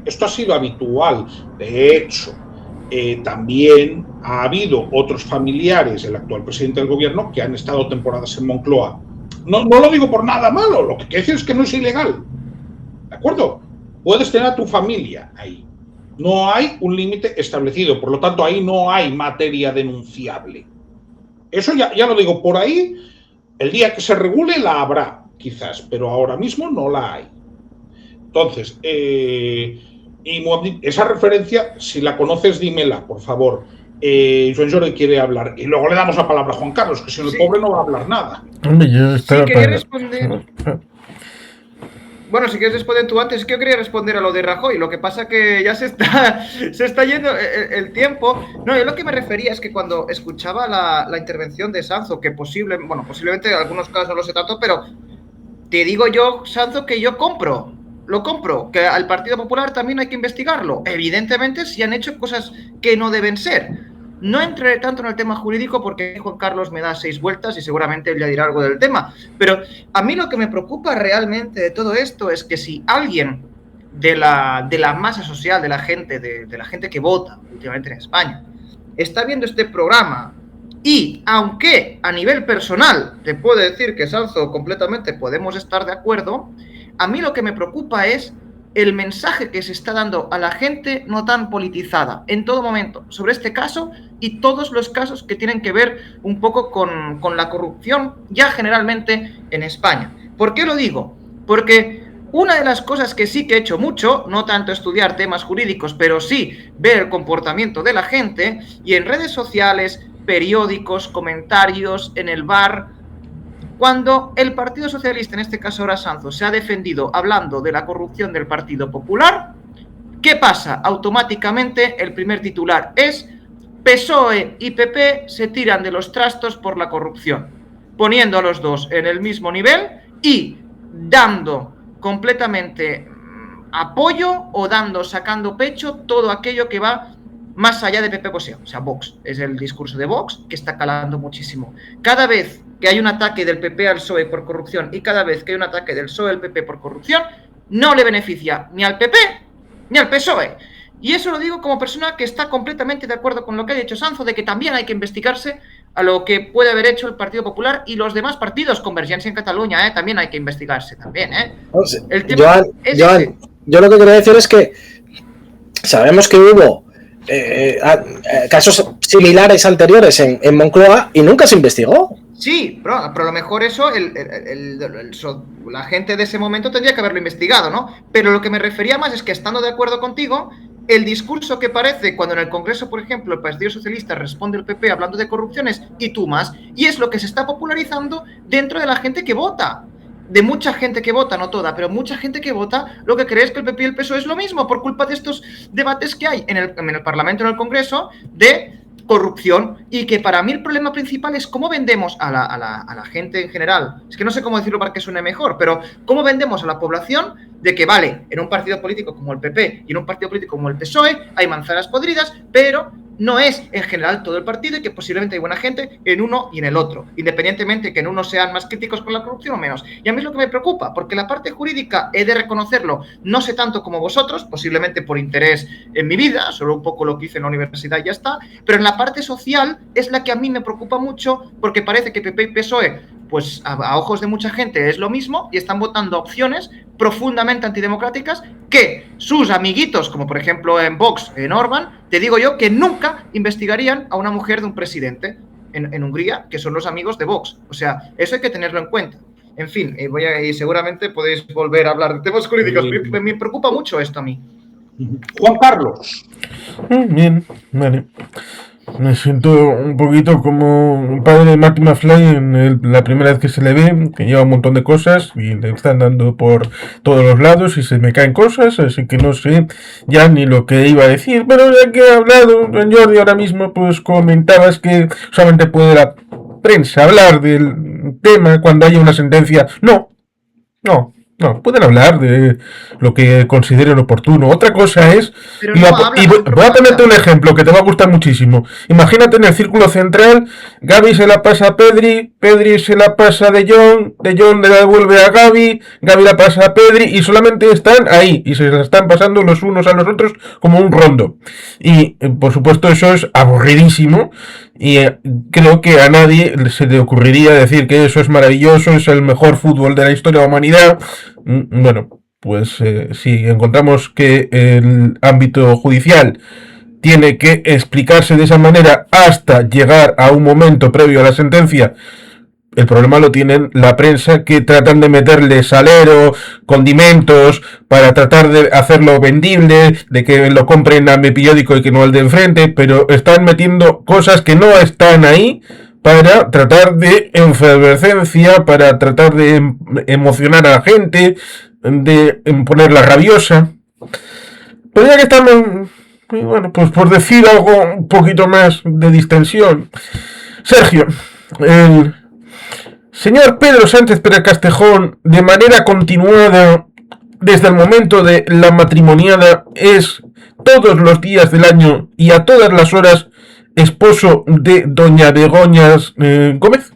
[SPEAKER 1] esto ha sido habitual. De hecho, también ha habido otros familiares del actual presidente del gobierno que han estado temporadas en Moncloa. No lo digo por nada malo, lo que quiero decir es que no es ilegal. ¿De acuerdo? Puedes tener a tu familia ahí. No hay un límite establecido, por lo tanto, ahí no hay materia denunciable. Eso ya lo digo, por ahí, el día que se regule la habrá, quizás, pero ahora mismo no la hay. Entonces, y esa referencia, si la conoces, dímela, por favor. Joan Jordi quiere hablar. Y luego le damos la palabra a Juan Carlos, que si no, el pobre no va a hablar nada.
[SPEAKER 3] Hombre, yo estaba quería responder. Bueno, si quieres responder tú antes, es que yo quería responder a lo de Rajoy. Lo que pasa que ya se está yendo el tiempo. No, yo lo que me refería es que cuando escuchaba la intervención de Sanzo, que posiblemente en algunos casos no lo sé tanto, pero te digo yo, Sanzo, que yo lo compro, que al Partido Popular también hay que investigarlo. Evidentemente, si han hecho cosas que no deben ser. No entraré tanto en el tema jurídico porque Juan Carlos me da 6 vueltas y seguramente él ya dirá algo del tema. Pero a mí lo que me preocupa realmente de todo esto es que si alguien de la masa social, de la gente que vota últimamente en España, está viendo este programa y, aunque a nivel personal te puedo decir que Sanzo completamente podemos estar de acuerdo, a mí lo que me preocupa es el mensaje que se está dando a la gente no tan politizada en todo momento sobre este caso y todos los casos que tienen que ver un poco con la corrupción ya generalmente en España. ¿Por qué lo digo? Porque Una de las cosas que sí que he hecho mucho, no tanto estudiar temas jurídicos, pero sí ver el comportamiento de la gente, y en redes sociales, periódicos, comentarios, en el bar, cuando el Partido Socialista, en este caso ahora Sanzo, se ha defendido hablando de la corrupción del Partido Popular, ¿qué pasa? Automáticamente el primer titular es: PSOE y PP se tiran de los trastos por la corrupción, poniendo a los dos en el mismo nivel y dando completamente apoyo o sacando pecho todo aquello que va más allá de PP Poseo. O sea, Vox, es el discurso de Vox que está calando muchísimo. Cada vez que hay un ataque del PP al PSOE por corrupción y cada vez que hay un ataque del PSOE al PP por corrupción, no le beneficia ni al PP ni al PSOE. Y eso lo digo como persona que está completamente de acuerdo con lo que ha dicho Sanzo, de que también hay que investigarse a lo que puede haber hecho el Partido Popular y los demás partidos. Convergencia en Cataluña, también hay que investigarse también,
[SPEAKER 4] El tema Joan, yo lo que quería decir es que sabemos que hubo casos similares anteriores en Moncloa y nunca se investigó.
[SPEAKER 3] Sí, pero a lo mejor eso la gente de ese momento tendría que haberlo investigado, ¿no? Pero lo que me refería más es que, estando de acuerdo contigo, el discurso que parece cuando en el Congreso, por ejemplo, el Partido Socialista responde al PP hablando de corrupciones y tú más, y es lo que se está popularizando dentro de la gente que vota. De mucha gente que vota, no toda, pero mucha gente que vota, lo que cree es que el PP y el PSOE es lo mismo por culpa de estos debates que hay en el Parlamento, en el Congreso, de corrupción, y que para mí el problema principal es cómo vendemos a la gente en general. Es que no sé cómo decirlo para que suene mejor, pero cómo vendemos a la población de que, vale, en un partido político como el PP y en un partido político como el PSOE hay manzanas podridas, pero no es en general todo el partido, y que posiblemente hay buena gente en uno y en el otro, independientemente que en uno sean más críticos con la corrupción o menos. Y a mí es lo que me preocupa, porque la parte jurídica he de reconocerlo, no sé tanto como vosotros, posiblemente por interés en mi vida, solo un poco lo que hice en la universidad y ya está, pero en la parte social es la que a mí me preocupa mucho, porque parece que PP y PSOE, pues a ojos de mucha gente es lo mismo, y están votando opciones profundamente antidemocráticas que sus amiguitos, como por ejemplo en Vox, en Orbán, te digo yo que nunca investigarían a una mujer de un presidente en Hungría, que son los amigos de Vox. O sea, eso hay que tenerlo en cuenta. En fin, y seguramente podéis volver a hablar de temas jurídicos. Me preocupa mucho esto a mí.
[SPEAKER 1] Juan Carlos.
[SPEAKER 2] Bien, vale. Me siento un poquito como un padre de Marty McFly en la primera vez que se le ve, que lleva un montón de cosas y le están dando por todos los lados y se me caen cosas, así que no sé ya ni lo que iba a decir. Pero ya que he hablado, Jordi, ahora mismo pues comentabas que solamente puede la prensa hablar del tema cuando haya una sentencia. No, pueden hablar de lo que consideren oportuno. Otra cosa es... voy a ponerte un ejemplo que te va a gustar muchísimo. Imagínate en el círculo central, Gavi se la pasa a Pedri, Pedri se la pasa a De Jong le la devuelve a Gavi la pasa a Pedri, y solamente están ahí, y se la están pasando los unos a los otros como un rondo. Y, por supuesto, eso es aburridísimo. Y creo que a nadie se le ocurriría decir que eso es maravilloso, es el mejor fútbol de la historia de la humanidad. Bueno, pues si encontramos que el ámbito judicial tiene que explicarse de esa manera hasta llegar a un momento previo a la sentencia, el problema lo tienen la prensa, que tratan de meterle salero, condimentos, para tratar de hacerlo vendible, de que lo compren a mi periódico y que no al de enfrente, pero están metiendo cosas que no están ahí para tratar de efervescencia, para tratar de emocionar a la gente, de ponerla rabiosa. Pero ya que estamos, bueno, pues por decir algo un poquito más de distensión, Sergio, el señor Pedro Sánchez Pérez Castejón, de manera continuada, desde el momento de la matrimoniada, es todos los días del año y a todas las horas esposo de doña Begoñas Gómez.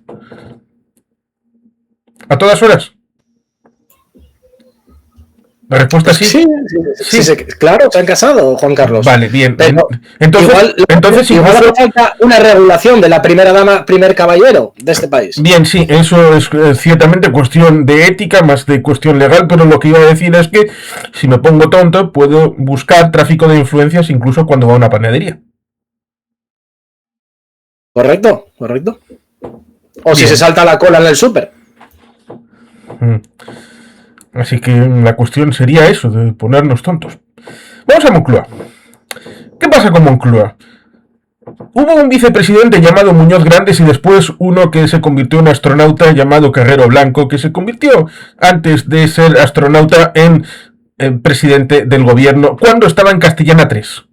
[SPEAKER 2] ¿A todas horas? La respuesta es sí.
[SPEAKER 4] Sí, claro, se han casado, Juan Carlos.
[SPEAKER 2] Vale, bien.
[SPEAKER 4] Pero
[SPEAKER 2] entonces
[SPEAKER 4] igual hace falta una regulación de la primera dama, primer caballero de este país.
[SPEAKER 2] Bien, sí, eso es ciertamente cuestión de ética, más de cuestión legal, pero lo que iba a decir es que si me pongo tonto, puedo buscar tráfico de influencias incluso cuando va a una panadería.
[SPEAKER 4] Correcto. O bien. Si se salta la cola en el súper.
[SPEAKER 2] Así que la cuestión sería eso, de ponernos tontos. Vamos a Moncloa. ¿Qué pasa con Moncloa? Hubo un vicepresidente llamado Muñoz Grandes y después uno que se convirtió en astronauta llamado Carrero Blanco, que se convirtió antes de ser astronauta en presidente del gobierno cuando estaba en Castellana 3,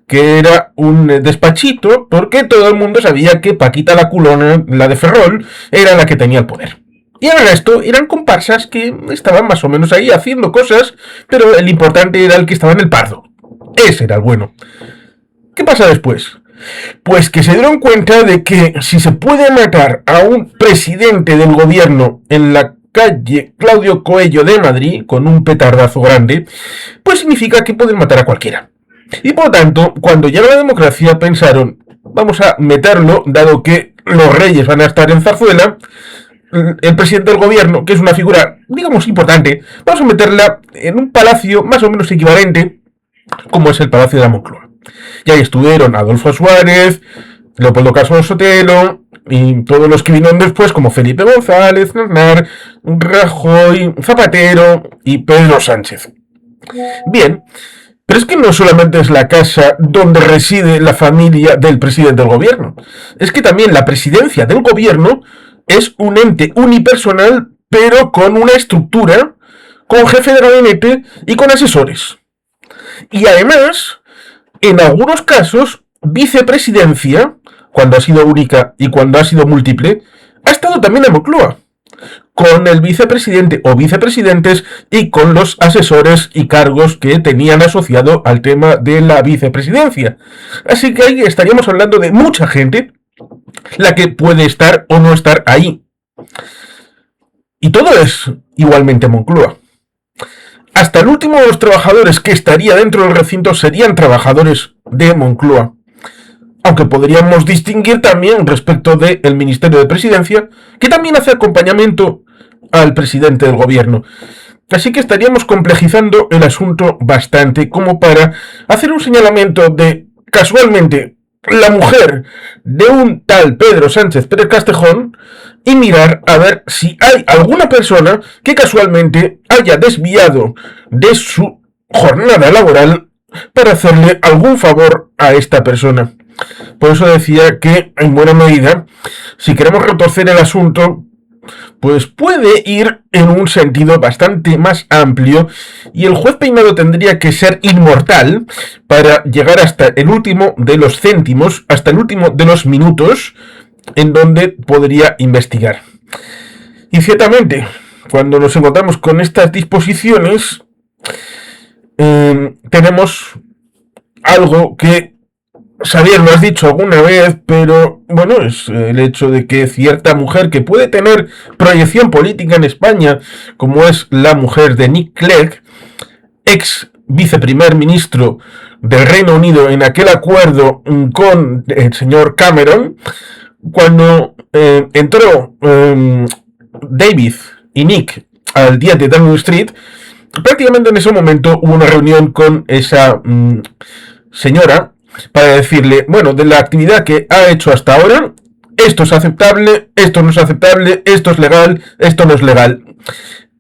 [SPEAKER 2] que era un despachito porque todo el mundo sabía que Paquita la culona, la de Ferrol, era la que tenía el poder. Y el resto eran comparsas que estaban más o menos ahí haciendo cosas, pero el importante era el que estaba en el pardo. Ese era el bueno. ¿Qué pasa después? Pues que se dieron cuenta de que si se puede matar a un presidente del gobierno en la calle Claudio Coello de Madrid con un petardazo grande, pues significa que pueden matar a cualquiera. Y por tanto, cuando llega la democracia pensaron, vamos a meterlo, dado que los reyes van a estar en Zarzuela, el presidente del gobierno, que es una figura, digamos, importante, vamos a meterla en un palacio más o menos equivalente, como es el Palacio de la Moncloa. Y ahí estuvieron Adolfo Suárez, Leopoldo Caso Sotelo y todos los que vinieron después, como Felipe González, Aznar, Rajoy, Zapatero y Pedro Sánchez. Bien, pero es que no solamente es la casa donde reside la familia del presidente del gobierno, es que también la presidencia del gobierno es un ente unipersonal, pero con una estructura, con jefe de gabinete y con asesores. Y además, en algunos casos, vicepresidencia, cuando ha sido única y cuando ha sido múltiple, ha estado también en Moncloa, con el vicepresidente o vicepresidentes y con los asesores y cargos que tenían asociado al tema de la vicepresidencia. Así que ahí estaríamos hablando de mucha gente la que puede estar o no estar ahí. Y todo es igualmente Moncloa. Hasta el último de los trabajadores que estaría dentro del recinto serían trabajadores de Moncloa. Aunque podríamos distinguir también respecto del Ministerio de Presidencia, que también hace acompañamiento al presidente del gobierno. Así que estaríamos complejizando el asunto bastante como para hacer un señalamiento de, casualmente, la mujer de un tal Pedro Sánchez Pérez Castejón y mirar a ver si hay alguna persona que casualmente haya desviado de su jornada laboral para hacerle algún favor a esta persona. Por eso decía que, en buena medida, si queremos retorcer el asunto, pues puede ir en un sentido bastante más amplio y el juez Peinado tendría que ser inmortal para llegar hasta el último de los céntimos, hasta el último de los minutos en donde podría investigar. Y ciertamente, cuando nos encontramos con estas disposiciones, tenemos algo que Xavier lo has dicho alguna vez, pero bueno, es el hecho de que cierta mujer que puede tener proyección política en España, como es la mujer de Nick Clegg, ex viceprimer ministro del Reino Unido en aquel acuerdo con el señor Cameron, cuando entró David y Nick al día de Downing Street, prácticamente en ese momento hubo una reunión con esa señora para decirle, bueno, de la actividad que ha hecho hasta ahora, esto es aceptable, esto no es aceptable, esto es legal, esto no es legal.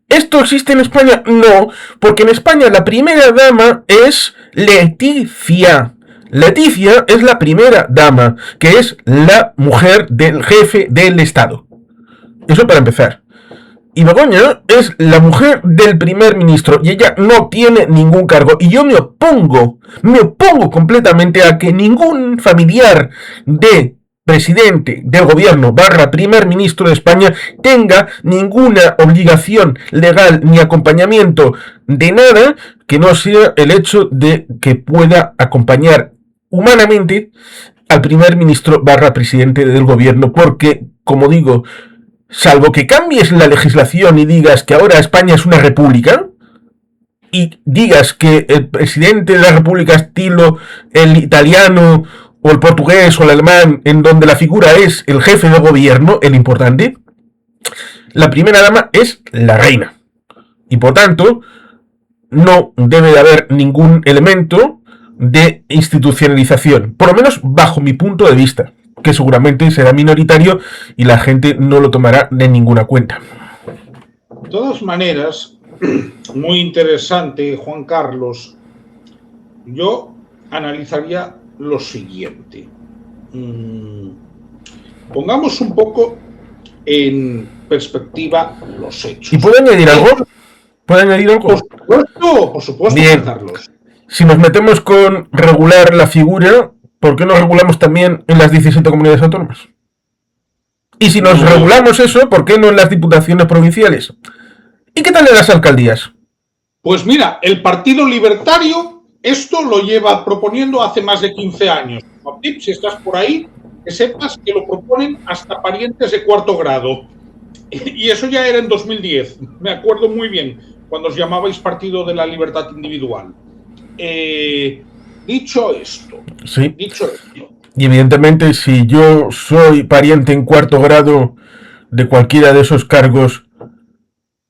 [SPEAKER 2] ¿Esto existe en España? No, porque en España la primera dama es Leticia. Leticia es la primera dama, que es la mujer del jefe del Estado. Eso para empezar. Y Begoña es la mujer del primer ministro y ella no tiene ningún cargo. Y yo me opongo completamente a que ningún familiar de presidente del gobierno / primer ministro de España tenga ninguna obligación legal ni acompañamiento de nada que no sea el hecho de que pueda acompañar humanamente al primer ministro / presidente del gobierno, porque, como digo, salvo que cambies la legislación y digas que ahora España es una república, y digas que el presidente de la república estilo el italiano o el portugués o el alemán, en donde la figura es el jefe de gobierno, el importante, la primera dama es la reina. Y por tanto, no debe de haber ningún elemento de institucionalización, por lo menos bajo mi punto de vista, que seguramente será minoritario y la gente no lo tomará de ninguna cuenta.
[SPEAKER 1] De todas maneras, muy interesante, Juan Carlos. Yo analizaría lo siguiente. Pongamos un poco en perspectiva los hechos.
[SPEAKER 2] ¿Y pueden añadir algo? ¿Pueden añadir algo?
[SPEAKER 1] Por supuesto,
[SPEAKER 2] Bien.
[SPEAKER 1] Carlos.
[SPEAKER 2] Si nos metemos con regular la figura, ¿por qué no regulamos también en las 17 comunidades autónomas? Y si nos regulamos eso, ¿por qué no en las diputaciones provinciales? ¿Y qué tal en las alcaldías?
[SPEAKER 1] Pues mira, el Partido Libertario esto lo lleva proponiendo hace más de 15 años. Si estás por ahí, que sepas que lo proponen hasta parientes de cuarto grado. Y eso ya era en 2010. Me acuerdo muy bien, cuando os llamabais Partido de la Libertad Individual. Dicho esto.
[SPEAKER 2] Y evidentemente, si yo soy pariente en cuarto grado de cualquiera de esos cargos,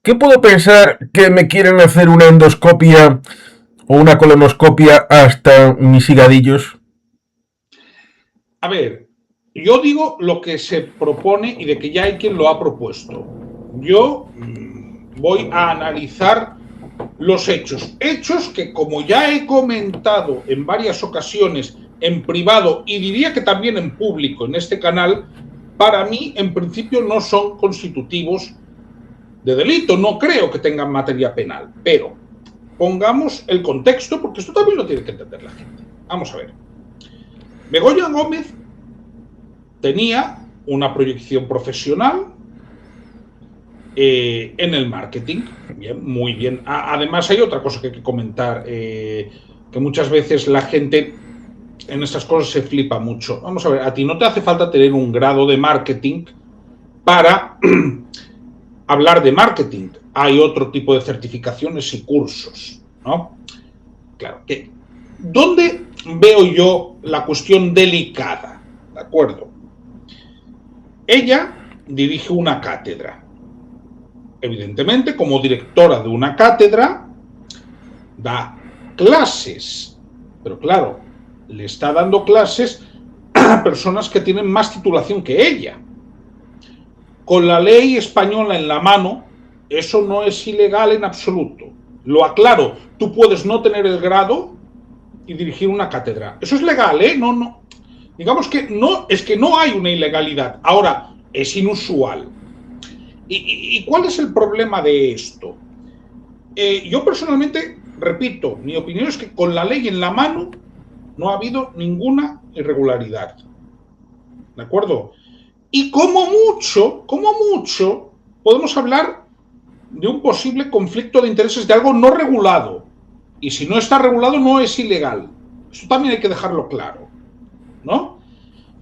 [SPEAKER 2] ¿qué puedo pensar que me quieren hacer una endoscopia o una colonoscopia hasta mis higadillos?
[SPEAKER 1] A ver, yo digo lo que se propone y de que ya hay quien lo ha propuesto. Yo voy a analizar los hechos. Hechos que, como ya he comentado en varias ocasiones en privado y diría que también en público en este canal, para mí en principio no son constitutivos de delito. No creo que tengan materia penal, pero pongamos el contexto porque esto también lo tiene que entender la gente. Vamos a ver. Begoña Gómez tenía una proyección profesional en el marketing. Bien, muy bien. Además, hay otra cosa que hay que comentar, que muchas veces la gente en estas cosas se flipa mucho. Vamos a ver, a ti no te hace falta tener un grado de marketing para hablar de marketing. Hay otro tipo de certificaciones y cursos, ¿no? Claro, que ¿dónde veo yo la cuestión delicada? ¿De acuerdo? Ella dirige una cátedra. Evidentemente, como directora de una cátedra, da clases. Pero claro, le está dando clases a personas que tienen más titulación que ella. Con la ley española en la mano, eso no es ilegal en absoluto. Lo aclaro, tú puedes no tener el grado y dirigir una cátedra. Eso es legal, ¿eh? No. Digamos que no, es que no hay una ilegalidad. Ahora, es inusual. ¿Y cuál es el problema de esto? Yo personalmente, repito, mi opinión es que con la ley en la mano no ha habido ninguna irregularidad. ¿De acuerdo? Y como mucho, podemos hablar de un posible conflicto de intereses de algo no regulado. Y si no está regulado, no es ilegal. Eso también hay que dejarlo claro, ¿no?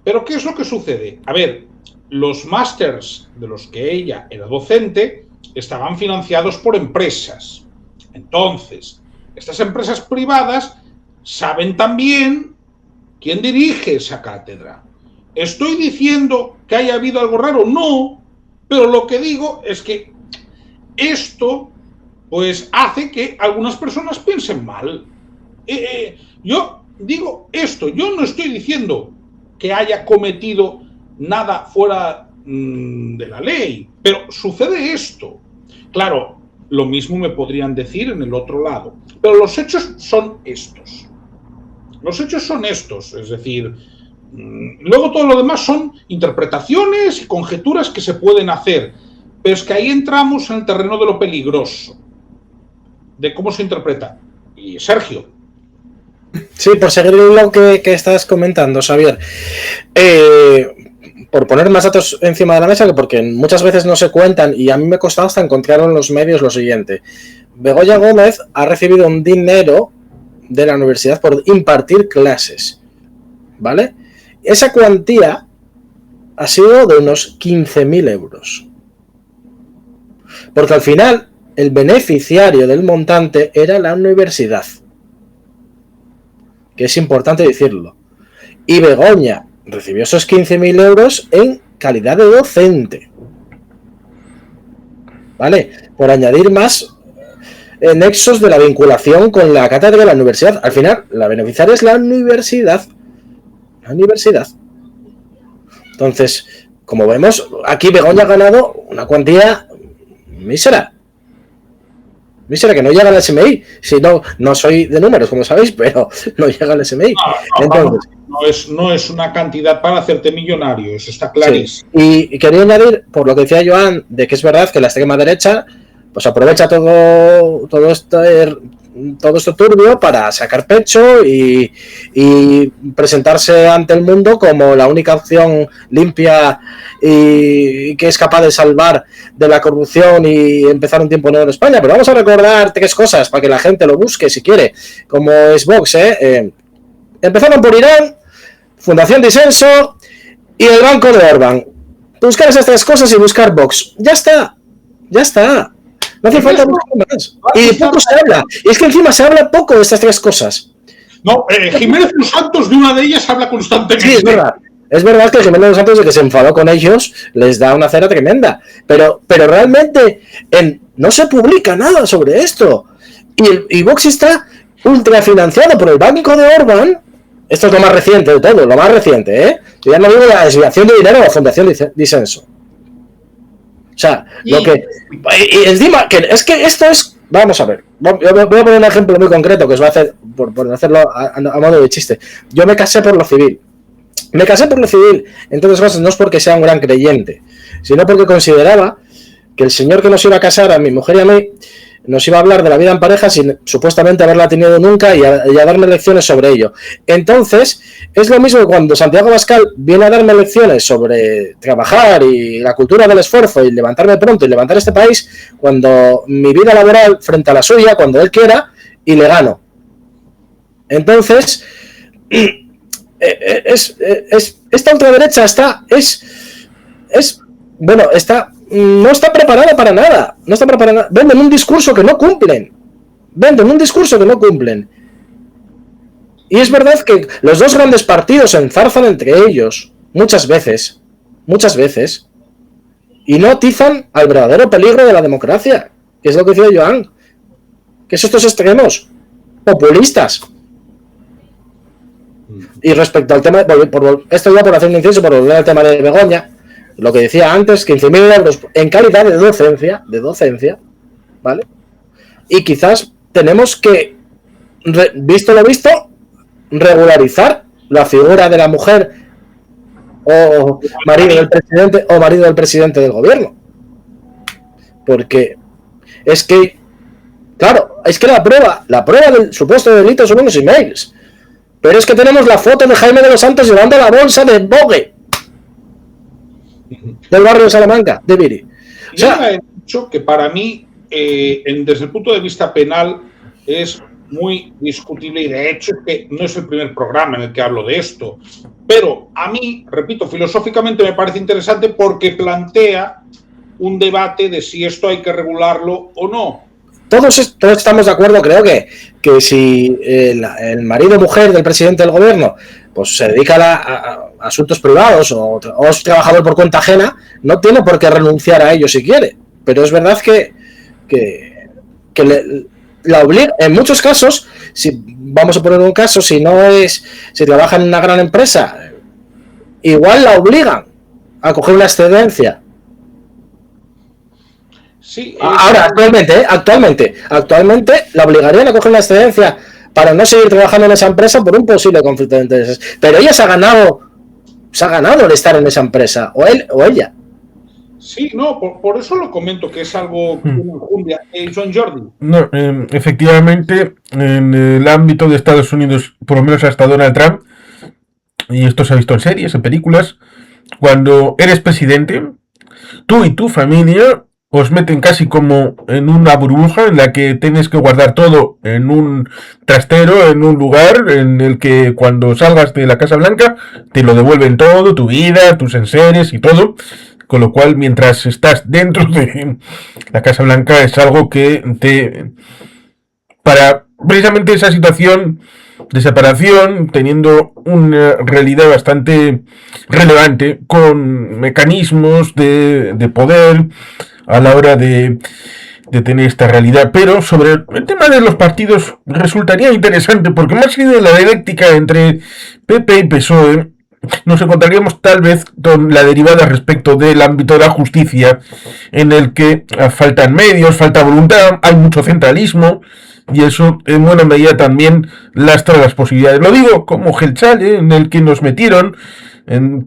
[SPEAKER 1] Pero ¿qué es lo que sucede? A ver, los másters de los que ella era docente estaban financiados por empresas. Entonces, estas empresas privadas saben también quién dirige esa cátedra. ¿Estoy diciendo que haya habido algo raro? No, pero lo que digo es que esto pues hace que algunas personas piensen mal. Yo digo esto, yo no estoy diciendo que haya cometido nada fuera de la ley, pero sucede esto. Claro, lo mismo me podrían decir en el otro lado, pero los hechos son estos. Los hechos son estos, es decir, luego todo lo demás son interpretaciones y conjeturas que se pueden hacer, pero es que ahí entramos en el terreno de lo peligroso, de cómo se interpreta. Y Sergio.
[SPEAKER 4] Sí, por seguir lo que estás comentando, Xavier. Por poner más datos encima de la mesa, porque muchas veces no se cuentan, y a mí me ha costado hasta encontrar en los medios lo siguiente. Begoña Gómez ha recibido un dinero de la universidad por impartir clases, ¿vale? Esa cuantía ha sido de unos 15.000 euros. Porque al final, el beneficiario del montante era la universidad. Que es importante decirlo. Y Begoña recibió esos 15.000 euros en calidad de docente. ¿Vale? Por añadir más nexos de la vinculación con la cátedra de la universidad. Al final, la beneficiaria es la universidad. La universidad. Entonces, como vemos, aquí Begoña ha ganado una cuantía mísera. Mísera que no llega al SMI. Si no soy de números, como sabéis, pero no llega al SMI.
[SPEAKER 1] No es una cantidad para hacerte millonario, eso está clarísimo.
[SPEAKER 4] Sí. Y quería añadir, por lo que decía Joan, de que es verdad que la extrema derecha pues aprovecha todo esto turbio para sacar pecho y presentarse ante el mundo como la única opción limpia y que es capaz de salvar de la corrupción y empezar un tiempo nuevo en España. Pero vamos a recordar 3 cosas para que la gente lo busque si quiere, como es Vox. Empezaron por Irán, Fundación Disenso y el Banco de Orbán. Buscar esas 3 cosas y buscar Vox. Ya está. No hace falta mucho más. Y poco se habla. Y es que encima se habla poco de estas 3 cosas.
[SPEAKER 1] No, Jiménez Los Santos de una de ellas habla constantemente.
[SPEAKER 4] Sí, es verdad. Es verdad que Jiménez Los Santos, de que se enfadó con ellos, les da una cera tremenda. Pero realmente no se publica nada sobre esto. Y Vox está ultrafinanciado por el Banco de Orbán. Esto es lo más reciente de todo, lo más reciente, ¿eh? Yo ya no digo la desviación de dinero a la Fundación Disenso. O sea, lo que... Y encima, que es que esto es... Vamos a ver. Voy a poner un ejemplo muy concreto que os va a hacer, por hacerlo a modo de chiste. Yo me casé por lo civil. Entre otras cosas, no es porque sea un gran creyente, sino porque consideraba que el señor que nos iba a casar, a mi mujer y a mí, nos iba a hablar de la vida en pareja sin supuestamente haberla tenido nunca y a darme lecciones sobre ello. Entonces, es lo mismo que cuando Santiago Abascal viene a darme lecciones sobre trabajar y la cultura del esfuerzo y levantarme pronto y levantar este país, cuando mi vida laboral frente a la suya, cuando él quiera, y le gano. Entonces, esta ultraderecha no está preparada para nada. Venden un discurso que no cumplen. Y es verdad que los 2 grandes partidos se enzarzan entre ellos muchas veces, y no atizan al verdadero peligro de la democracia, que es lo que decía Joan, que es estos extremos populistas. Y respecto al tema, esto ya por hacer un inciso, por volver al tema de Begoña, lo que decía antes, 15.000 euros en calidad de docencia, ¿vale? Y quizás tenemos que, visto lo visto, regularizar la figura de la mujer o marido del presidente del gobierno. Porque es que, claro, la prueba del supuesto delito son unos emails. Pero es que tenemos la foto de Jaime de los Santos llevando la bolsa de Vogue del barrio de Salamanca, de Viri.
[SPEAKER 1] O sea, he dicho que para mí, desde el punto de vista penal, es muy discutible y de hecho es que no es el primer programa en el que hablo de esto. Pero a mí, repito, filosóficamente me parece interesante porque plantea un debate de si esto hay que regularlo o no.
[SPEAKER 4] Todos estamos de acuerdo, creo que si el marido o mujer del presidente del gobierno pues se dedica a asuntos privados o es trabajador por cuenta ajena, no tiene por qué renunciar a ello si quiere. Pero es verdad que la obliga, en muchos casos, si vamos a poner un caso, si trabaja en una gran empresa, igual la obligan a coger una excedencia.
[SPEAKER 1] Sí,
[SPEAKER 4] ahora, actualmente la obligarían a coger una excedencia para no seguir trabajando en esa empresa por un posible conflicto de intereses. Pero ella se ha ganado el estar en esa empresa, o él o ella.
[SPEAKER 1] Sí, no, por eso lo comento, que es algo que tiene enjundia. John Jordi.
[SPEAKER 2] No, efectivamente, en el ámbito de Estados Unidos, por lo menos hasta Donald Trump, y esto se ha visto en series, en películas, cuando eres presidente, tú y tu familia os meten casi como en una burbuja en la que tienes que guardar todo en un trastero, en un lugar en el que cuando salgas de la Casa Blanca te lo devuelven todo, tu vida, tus enseres y todo. Con lo cual, mientras estás dentro de la Casa Blanca es algo que para precisamente esa situación de separación, teniendo una realidad bastante relevante, con mecanismos de poder a la hora de tener esta realidad. Pero sobre el tema de los partidos resultaría interesante, porque más que de la dialéctica entre PP y PSOE, nos encontraríamos tal vez con la derivada respecto del ámbito de la justicia, en el que faltan medios, falta voluntad, hay mucho centralismo, y eso en buena medida también lastra las posibilidades. Lo digo como Gelchale, en el que nos metieron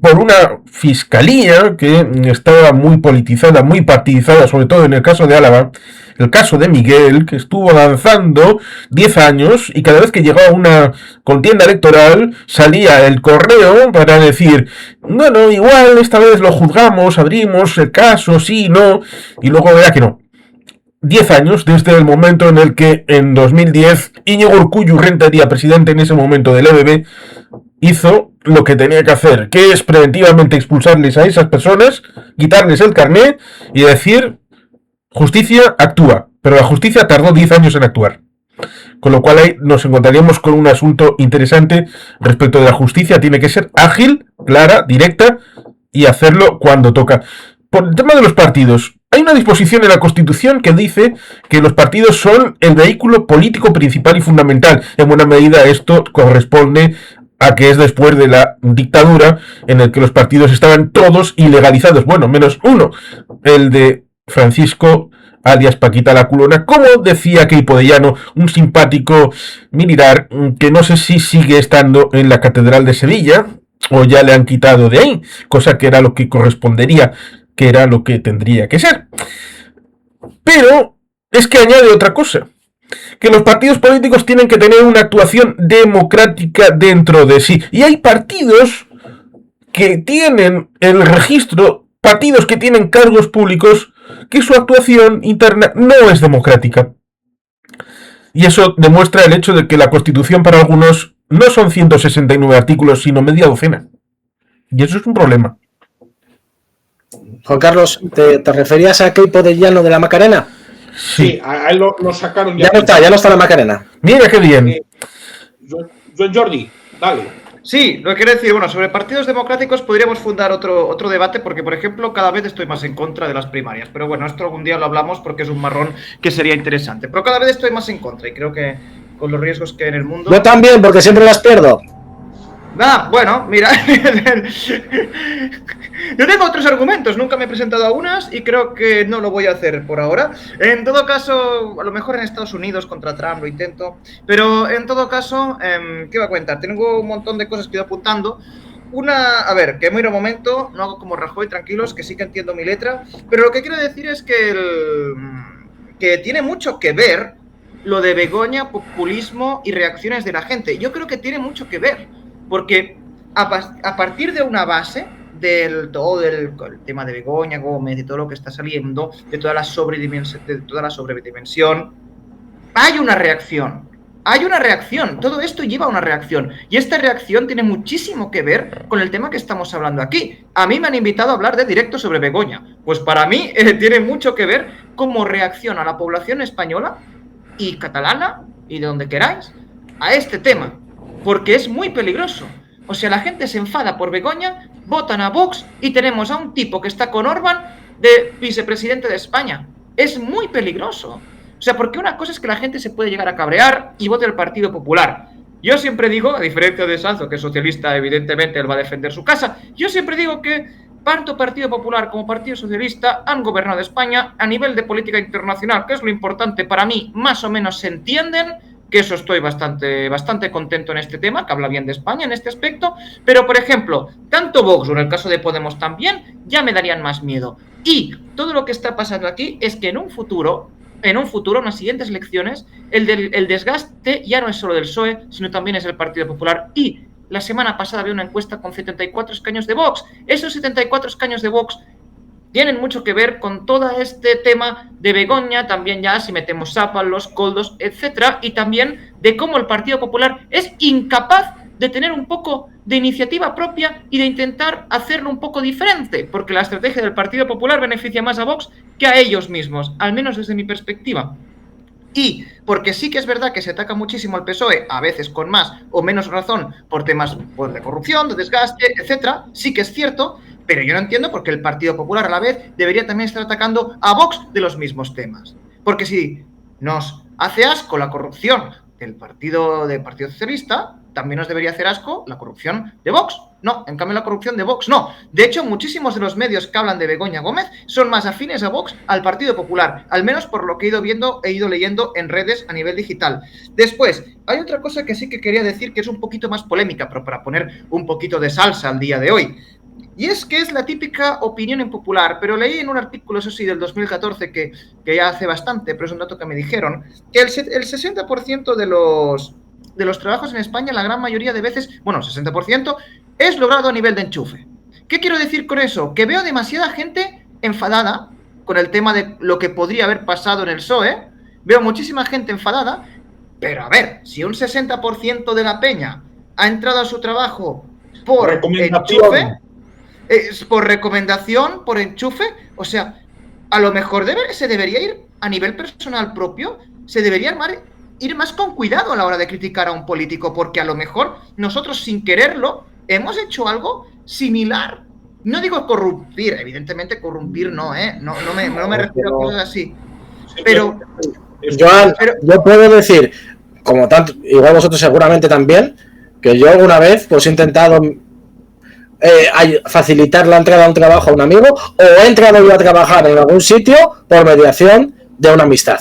[SPEAKER 2] por una fiscalía que estaba muy politizada, muy partidizada, sobre todo en el caso de Álava, el caso de Miguel, que estuvo avanzando 10 años y cada vez que llegaba una contienda electoral salía el correo para decir, bueno, igual esta vez lo juzgamos, abrimos el caso, sí, no, y luego verá que no. 10 años desde el momento en el que en 2010 Íñigo Urkullu Rentería, presidente en ese momento del EBB, hizo lo que tenía que hacer, que es preventivamente expulsarles a esas personas, quitarles el carné y decir, justicia actúa, pero la justicia tardó 10 años en actuar. Con lo cual ahí nos encontraríamos con un asunto interesante respecto de la justicia. Tiene que ser ágil, clara, directa y hacerlo cuando toca. Por el tema de los partidos, hay una disposición en la Constitución que dice que los partidos son el vehículo político principal y fundamental. En buena medida esto corresponde a que es después de la dictadura en el que los partidos estaban todos ilegalizados. Bueno, menos uno, el de Francisco alias Paquita la Culona, como decía Queipo de Llano, un simpático militar que no sé si sigue estando en la Catedral de Sevilla o ya le han quitado de ahí, cosa que era lo que correspondería, que era lo que tendría que ser. Pero es que añade otra cosa, que los partidos políticos tienen que tener una actuación democrática dentro de sí. Y hay partidos que tienen el registro, partidos que tienen cargos públicos, que su actuación interna no es democrática. Y eso demuestra el hecho de que la Constitución para algunos no son 169 artículos, sino media docena. Y eso es un problema.
[SPEAKER 4] Juan Carlos, ¿te referías a Queipo de Llano de la Macarena?
[SPEAKER 1] Sí, a él lo sacaron
[SPEAKER 4] ya. Ya no está la Macarena.
[SPEAKER 2] Mira qué bien.
[SPEAKER 1] Joan Jordi, dale.
[SPEAKER 3] Sí, lo que quiero decir, bueno, sobre partidos democráticos podríamos fundar otro debate porque, por ejemplo, cada vez estoy más en contra de las primarias. Pero bueno, esto algún día lo hablamos porque es un marrón que sería interesante. Pero cada vez estoy más en contra y creo que con los riesgos que hay en el mundo...
[SPEAKER 4] Yo también, porque siempre las pierdo.
[SPEAKER 3] Bueno, mira, yo tengo otros argumentos, nunca me he presentado a unas y creo que no lo voy a hacer por ahora. En todo caso, a lo mejor en Estados Unidos contra Trump lo intento, pero en todo caso, ¿qué voy a contar? Tengo un montón de cosas que he ido apuntando. Una, a ver, que muero un momento, no hago como Rajoy, tranquilos, que sí que entiendo mi letra, pero lo que quiero decir es que tiene mucho que ver lo de Begoña, populismo y reacciones de la gente. Yo creo que tiene mucho que ver. Porque a partir de una base del todo el tema de Begoña Gómez, de todo lo que está saliendo, de toda la sobredimensión, hay una reacción. Hay una reacción. Todo esto lleva a una reacción. Y esta reacción tiene muchísimo que ver con el tema que estamos hablando aquí. A mí me han invitado a hablar de directo sobre Begoña. Pues para mí tiene mucho que ver cómo reacciona la población española y catalana, y de donde queráis, a este tema. Porque es muy peligroso. O sea, la gente se enfada por Begoña, votan a Vox y tenemos a un tipo que está con Orbán de vicepresidente de España. Es muy peligroso. O sea, porque una cosa es que la gente se puede llegar a cabrear y vote al Partido Popular. Yo siempre digo, a diferencia de Sanzo, que es socialista, evidentemente él va a defender su casa, yo siempre digo que tanto Partido Popular como Partido Socialista han gobernado España a nivel de política internacional, que es lo importante para mí, más o menos se entienden, que eso estoy bastante contento en este tema, que habla bien de España en este aspecto, pero por ejemplo, tanto Vox o en el caso de Podemos también, ya me darían más miedo. Y todo lo que está pasando aquí es que en un futuro, en las siguientes elecciones, el desgaste ya no es solo del PSOE, sino también es el Partido Popular. Y la semana pasada había una encuesta con 74 escaños de Vox. Esos 74 escaños de Vox tienen mucho que ver con todo este tema de Begoña, también ya si metemos Zapal, los Koldos, etcétera, y también de cómo el Partido Popular es incapaz de tener un poco de iniciativa propia y de intentar hacerlo un poco diferente, porque la estrategia del Partido Popular beneficia más a Vox que a ellos mismos, al menos desde mi perspectiva. Y porque sí que es verdad que se ataca muchísimo al PSOE, a veces con más o menos razón, por temas de corrupción, de desgaste, etcétera, sí que es cierto, pero yo no entiendo por qué el Partido Popular a la vez debería también estar atacando a Vox de los mismos temas. Porque si nos hace asco la corrupción del Partido Socialista, también nos debería hacer asco la corrupción de Vox. No, en cambio la corrupción de Vox no. De hecho, muchísimos de los medios que hablan de Begoña Gómez son más afines a Vox, al Partido Popular, al menos por lo que he ido viendo, he ido leyendo en redes a nivel digital. Después, hay otra cosa que sí que quería decir que es un poquito más polémica, pero para poner un poquito de salsa al día de hoy. Y es que es la típica opinión impopular, pero leí en un artículo, eso sí, del 2014, que ya hace bastante, pero es un dato que me dijeron, que el 60% de los trabajos en España, la gran mayoría de veces, bueno, 60%, es logrado a nivel de enchufe. ¿Qué quiero decir con eso? Que veo demasiada gente enfadada con el tema de lo que podría haber pasado en el PSOE, veo muchísima gente enfadada, pero a ver, si un 60% de la peña ha entrado a su trabajo por enchufe, por recomendación, por enchufe, o sea, a lo mejor se debería ir a nivel personal propio, se debería ir más con cuidado a la hora de criticar a un político, porque a lo mejor nosotros sin quererlo hemos hecho algo similar. No digo corrompir, evidentemente corrompir no, no me refiero a cosas así. Pero,
[SPEAKER 4] Joan, yo puedo decir, como tanto, igual vosotros seguramente también, que yo alguna vez pues he intentado facilitar la entrada a un trabajo a un amigo, o he entrado yo a trabajar en algún sitio por mediación de una amistad.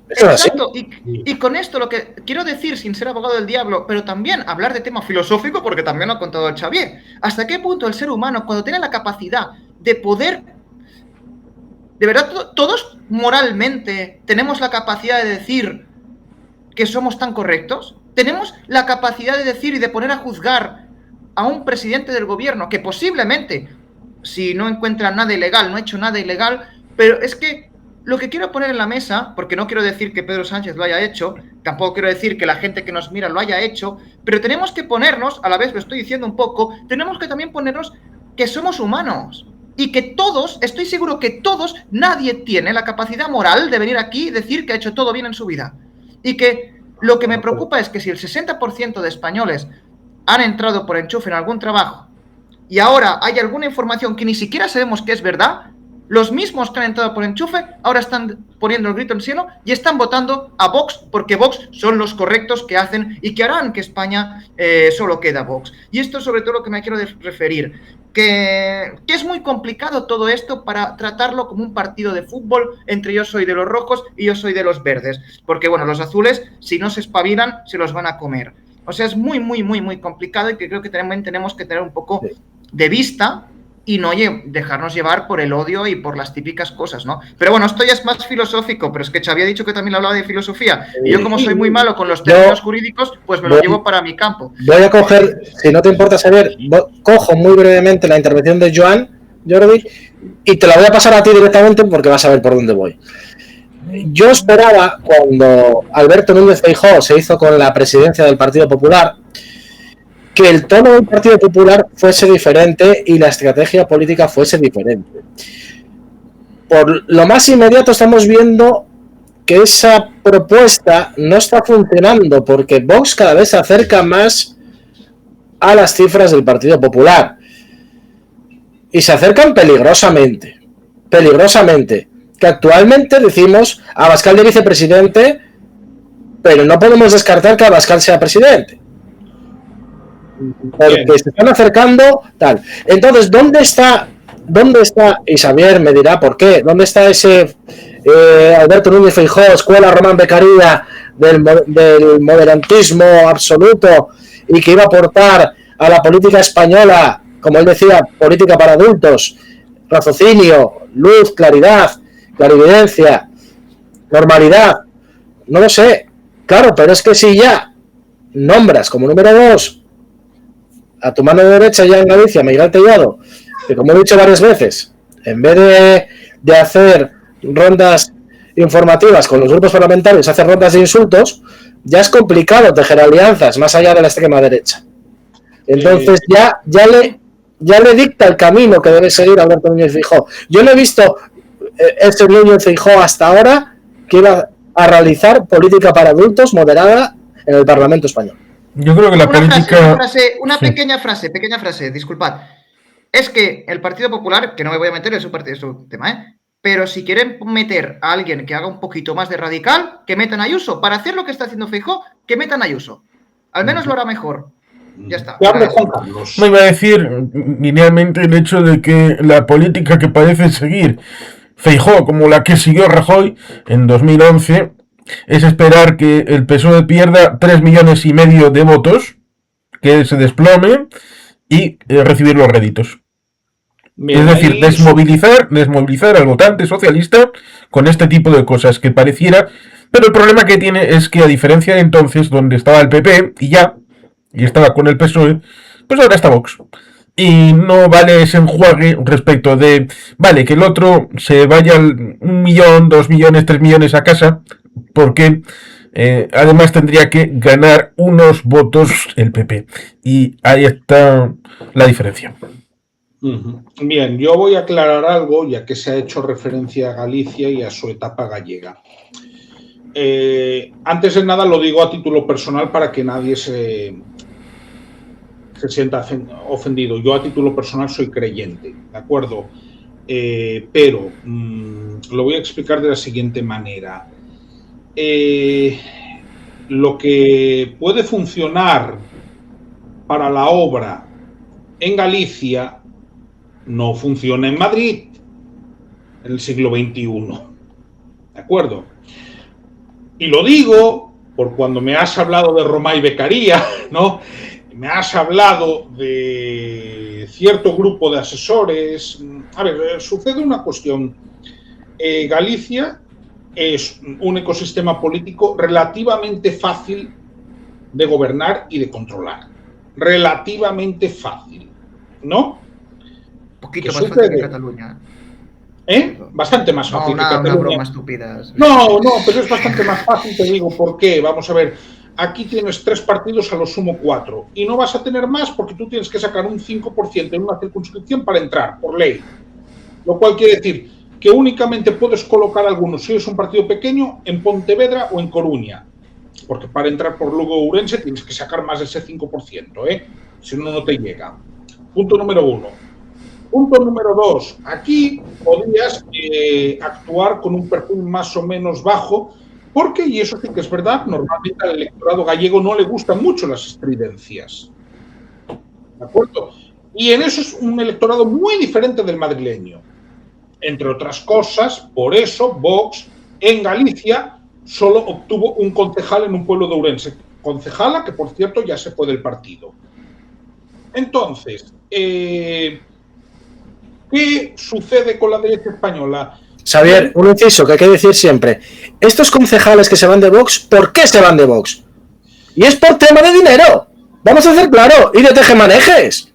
[SPEAKER 4] Eso
[SPEAKER 3] exacto, y con esto lo que quiero decir, sin ser abogado del diablo, pero también hablar de tema filosófico, porque también lo ha contado el Xavier, hasta qué punto el ser humano, cuando tiene la capacidad de poder, de verdad, todos moralmente tenemos la capacidad de decir que somos tan correctos, tenemos la capacidad de decir y de poner a juzgar a un presidente del gobierno que posiblemente, si no encuentra nada ilegal, no ha hecho nada ilegal, pero es que lo que quiero poner en la mesa, porque no quiero decir que Pedro Sánchez lo haya hecho, tampoco quiero decir que la gente que nos mira lo haya hecho, pero tenemos que ponernos, a la vez lo estoy diciendo un poco, tenemos que también ponernos que somos humanos y que todos, estoy seguro que todos, nadie tiene la capacidad moral de venir aquí y decir que ha hecho todo bien en su vida. Y que lo que me preocupa es que si el 60% de españoles han entrado por enchufe en algún trabajo y ahora hay alguna información que ni siquiera sabemos que es verdad, los mismos que han entrado por enchufe ahora están poniendo el grito en el cielo y están votando a Vox porque Vox son los correctos que hacen y que harán que España solo queda Vox. Y esto es sobre todo lo que me quiero referir, que es muy complicado todo esto para tratarlo como un partido de fútbol entre yo soy de los rojos y yo soy de los verdes, porque bueno, los azules si no se espabilan se los van a comer. O sea, es muy, muy, muy, muy complicado y que creo que también tenemos que tener un poco de vista y no dejarnos llevar por el odio y por las típicas cosas, ¿no? Pero bueno, esto ya es más filosófico, pero es que Xavi ha dicho que también hablaba de filosofía y yo como soy muy malo con los términos jurídicos, pues me lo llevo para mi campo.
[SPEAKER 4] Voy a coger, si no te importa saber, cojo muy brevemente la intervención de Joan, Jordi, y te la voy a pasar a ti directamente porque vas a ver por dónde voy. Yo esperaba, cuando Alberto Núñez Feijóo se hizo con la presidencia del Partido Popular, que el tono del Partido Popular fuese diferente y la estrategia política fuese diferente. Por lo más inmediato estamos viendo que esa propuesta no está funcionando porque Vox cada vez se acerca más a las cifras del Partido Popular y se acercan peligrosamente, que actualmente decimos Abascal de vicepresidente, pero no podemos descartar que Abascal sea presidente. Porque se están acercando tal. Entonces, ¿dónde está? Y Xavier me dirá por qué. ¿Dónde está ese Alberto Núñez Feijóo, escuela Román Becaría del moderantismo absoluto y que iba a aportar a la política española, como él decía, política para adultos, raciocinio, luz, claridad, clarividencia, normalidad? No lo sé. Claro, pero es que si ya nombras como número 2 a tu mano derecha ya en Galicia, Miguel Tellado, que como he dicho varias veces, en vez de hacer rondas informativas con los grupos parlamentarios, hace rondas de insultos, ya es complicado tejer alianzas más allá de la extrema derecha. Entonces ya le dicta el camino que debe seguir Alberto Núñez Feijóo. Yo no he visto este Núñez Feijóo hasta ahora que iba a realizar política para adultos moderada en el Parlamento español.
[SPEAKER 2] Yo creo que la política...
[SPEAKER 3] Una pequeña frase, disculpad. Es que el Partido Popular, que no me voy a meter en su tema, pero si quieren meter a alguien que haga un poquito más de radical, que metan a Ayuso. Para hacer lo que está haciendo Feijóo, que metan a Ayuso. Al menos lo hará mejor. Ya está.
[SPEAKER 1] Te hablo,
[SPEAKER 3] Era
[SPEAKER 1] Juan
[SPEAKER 3] eso.
[SPEAKER 1] Carlos.
[SPEAKER 2] Me iba a decir linealmente el hecho de que la política que parece seguir Feijóo, como la que siguió Rajoy en 2011, es esperar que el PSOE pierda 3,5 millones de votos, que se desplome y recibir los réditos.
[SPEAKER 1] Bien,
[SPEAKER 2] Es decir,
[SPEAKER 1] ahí
[SPEAKER 2] desmovilizar al votante socialista con este tipo de cosas que pareciera. Pero el problema que tiene es que, a diferencia de entonces, donde estaba el PP y estaba con el PSOE, pues ahora está Vox. Y no vale ese enjuague respecto de, vale, que el otro se vaya 1 millón, 2 millones, 3 millones a casa, porque además tendría que ganar unos votos el PP. Y ahí está la diferencia.
[SPEAKER 1] Bien, yo voy a aclarar algo, ya que se ha hecho referencia a Galicia y a su etapa gallega. Antes de nada lo digo a título personal para que nadie se sienta ofendido. Yo a título personal soy creyente, ¿de acuerdo? Pero lo voy a explicar de la siguiente manera. Lo que puede funcionar para la obra en Galicia no funciona en Madrid en el siglo XXI. ¿De acuerdo? Y lo digo por cuando me has hablado de Roma y Beccaria, ¿no? Me has hablado de cierto grupo de asesores. A ver, sucede una cuestión. Galicia es un ecosistema político relativamente fácil de gobernar y de controlar. Relativamente fácil, ¿no?
[SPEAKER 3] Un poquito más fácil que Cataluña.
[SPEAKER 1] Bastante más fácil que Cataluña.
[SPEAKER 3] Una broma estúpida.
[SPEAKER 1] No, pero es bastante más fácil, te digo, ¿por qué? Vamos a ver, aquí tienes 3 partidos, a lo sumo 4, y no vas a tener más porque tú tienes que sacar un 5% en una circunscripción para entrar, por ley. Lo cual quiere decir que únicamente puedes colocar algunos, si es un partido pequeño, en Pontevedra o en Coruña, porque para entrar por Lugo o Ourense tienes que sacar más de ese 5%, si no, no te llega. Punto número 1. Punto número 2. Aquí podrías actuar con un perfil más o menos bajo, porque, y eso sí que es verdad, normalmente al electorado gallego no le gustan mucho las estridencias. ¿De acuerdo? Y en eso es un electorado muy diferente del madrileño. Entre otras cosas, por eso Vox en Galicia solo obtuvo un concejal en un pueblo de Ourense. Concejala que, por cierto, ya se fue del partido. Entonces, ¿qué sucede con la derecha española?
[SPEAKER 4] Xavier, un inciso que hay que decir siempre. Estos concejales que se van de Vox, ¿por qué se van de Vox? Y es por tema de dinero. Vamos a hacer claro. Y de tejemanejes.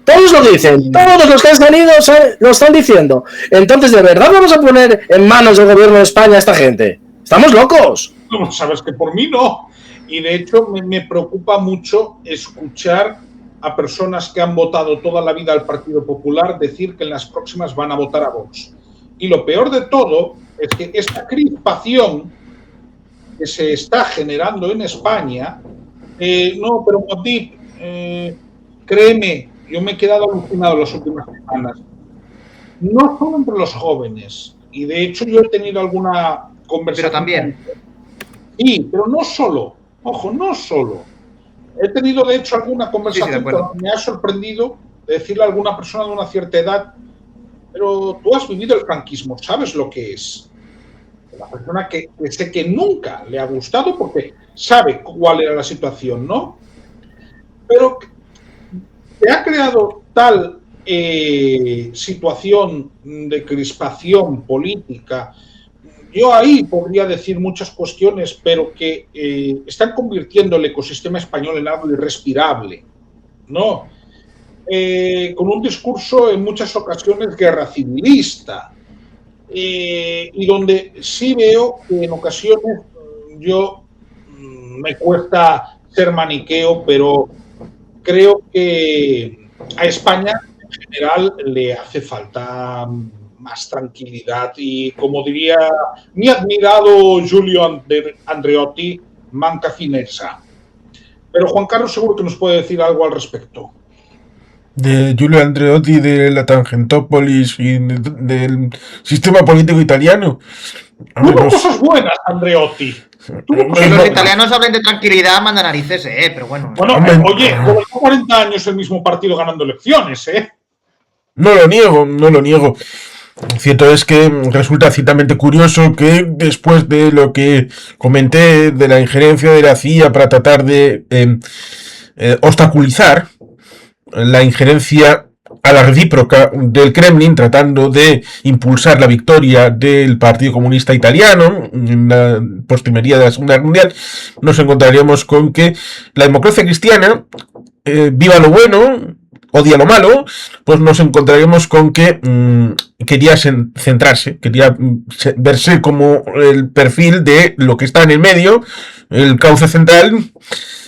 [SPEAKER 4] Todos lo dicen. Todos los que han salido lo están diciendo. Entonces, ¿de verdad vamos a poner en manos del gobierno de España a esta gente? ¡Estamos locos!
[SPEAKER 1] No, sabes que por mí no. Y de hecho me preocupa mucho escuchar a personas que han votado toda la vida al Partido Popular decir que en las próximas van a votar a Vox. Y lo peor de todo es que esta crispación que se está generando en España, no, pero Montip, créeme, yo me he quedado alucinado las últimas semanas. No solo entre los jóvenes, y de hecho yo he tenido alguna conversación.
[SPEAKER 3] Pero también.
[SPEAKER 1] Sí, pero no solo, ojo, no solo. He tenido, de hecho, alguna conversación que me ha sorprendido de decirle a alguna persona de una cierta edad, pero tú has vivido el franquismo, ¿sabes lo que es? La persona que sé que nunca le ha gustado porque sabe cuál era la situación, ¿no? Pero se ha creado tal situación de crispación política. Yo ahí podría decir muchas cuestiones, pero que están convirtiendo el ecosistema español en algo irrespirable, ¿no? Con un discurso en muchas ocasiones guerra civilista, y donde sí veo que en ocasiones yo me cuesta ser maniqueo, pero creo que a España en general le hace falta más tranquilidad y, como diría mi admirado Giulio Andreotti, manca finezza. Pero Juan Carlos seguro que nos puede decir algo al respecto.
[SPEAKER 2] De Giulio Andreotti, de la Tangentópolis y del sistema político italiano.
[SPEAKER 1] Hubo cosas buenas, Andreotti.
[SPEAKER 3] Que los italianos hablen de tranquilidad, manda narices, pero bueno.
[SPEAKER 1] Bueno, oye, gobernó 40 años el mismo partido ganando elecciones,
[SPEAKER 2] No lo niego, no lo niego. Cierto es que resulta ciertamente curioso que después de lo que comenté de la injerencia de la CIA para tratar de obstaculizar la injerencia a la recíproca del Kremlin, tratando de impulsar la victoria del Partido Comunista Italiano en la postrimería de la Segunda Guerra Mundial, nos encontraríamos con que la democracia cristiana, viva lo bueno, odia lo malo, pues nos encontraremos con que quería centrarse, quería verse como el perfil de lo que está en el medio, el cauce central,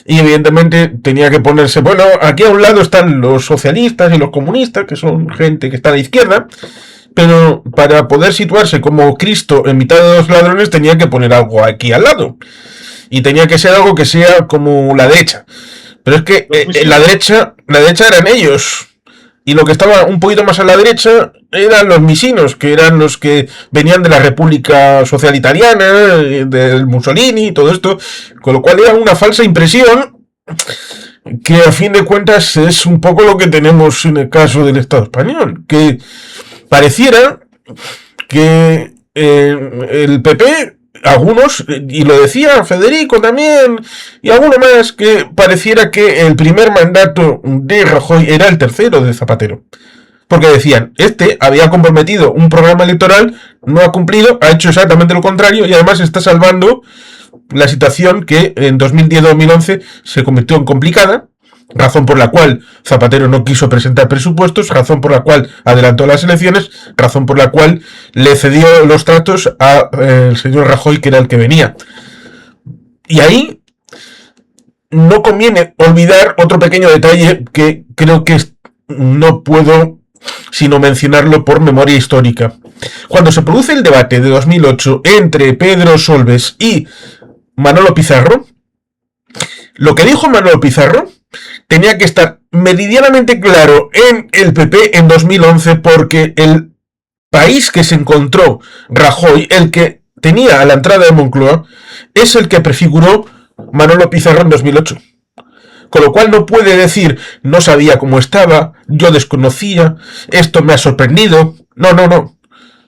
[SPEAKER 2] y evidentemente tenía que ponerse, bueno, aquí a un lado están los socialistas y los comunistas, que son gente que está a la izquierda, pero para poder situarse como Cristo en mitad de los ladrones tenía que poner algo aquí al lado, y tenía que ser algo que sea como la derecha. Pero es que la derecha eran ellos. Y lo que estaba un poquito más a la derecha eran los misinos, que eran los que venían de la República Social Italiana, del Mussolini y todo esto. Con lo cual era una falsa impresión que a fin de cuentas es un poco lo que tenemos en el caso del Estado español. Que pareciera que el PP... algunos, y lo decía Federico también, y alguno más, que pareciera que el primer mandato de Rajoy era el tercero de Zapatero. Porque decían, este había comprometido un programa electoral, no ha cumplido, ha hecho exactamente lo contrario, y además está salvando la situación que en 2010-2011 se convirtió en complicada, razón por la cual Zapatero no quiso presentar presupuestos, razón por la cual adelantó las elecciones, razón por la cual le cedió los tratos al señor Rajoy, que era el que venía. Y ahí no conviene olvidar otro pequeño detalle que creo que no puedo sino mencionarlo por memoria histórica. Cuando se produce el debate de 2008 entre Pedro Solbes y Manolo Pizarro, lo que dijo Manolo Pizarro tenía que estar meridianamente claro en el PP en 2011, porque el país que se encontró Rajoy, el que tenía a la entrada de Moncloa, es el que prefiguró Manolo Pizarro en 2008. Con lo cual no puede decir, no sabía cómo estaba, yo desconocía, esto me ha sorprendido. No.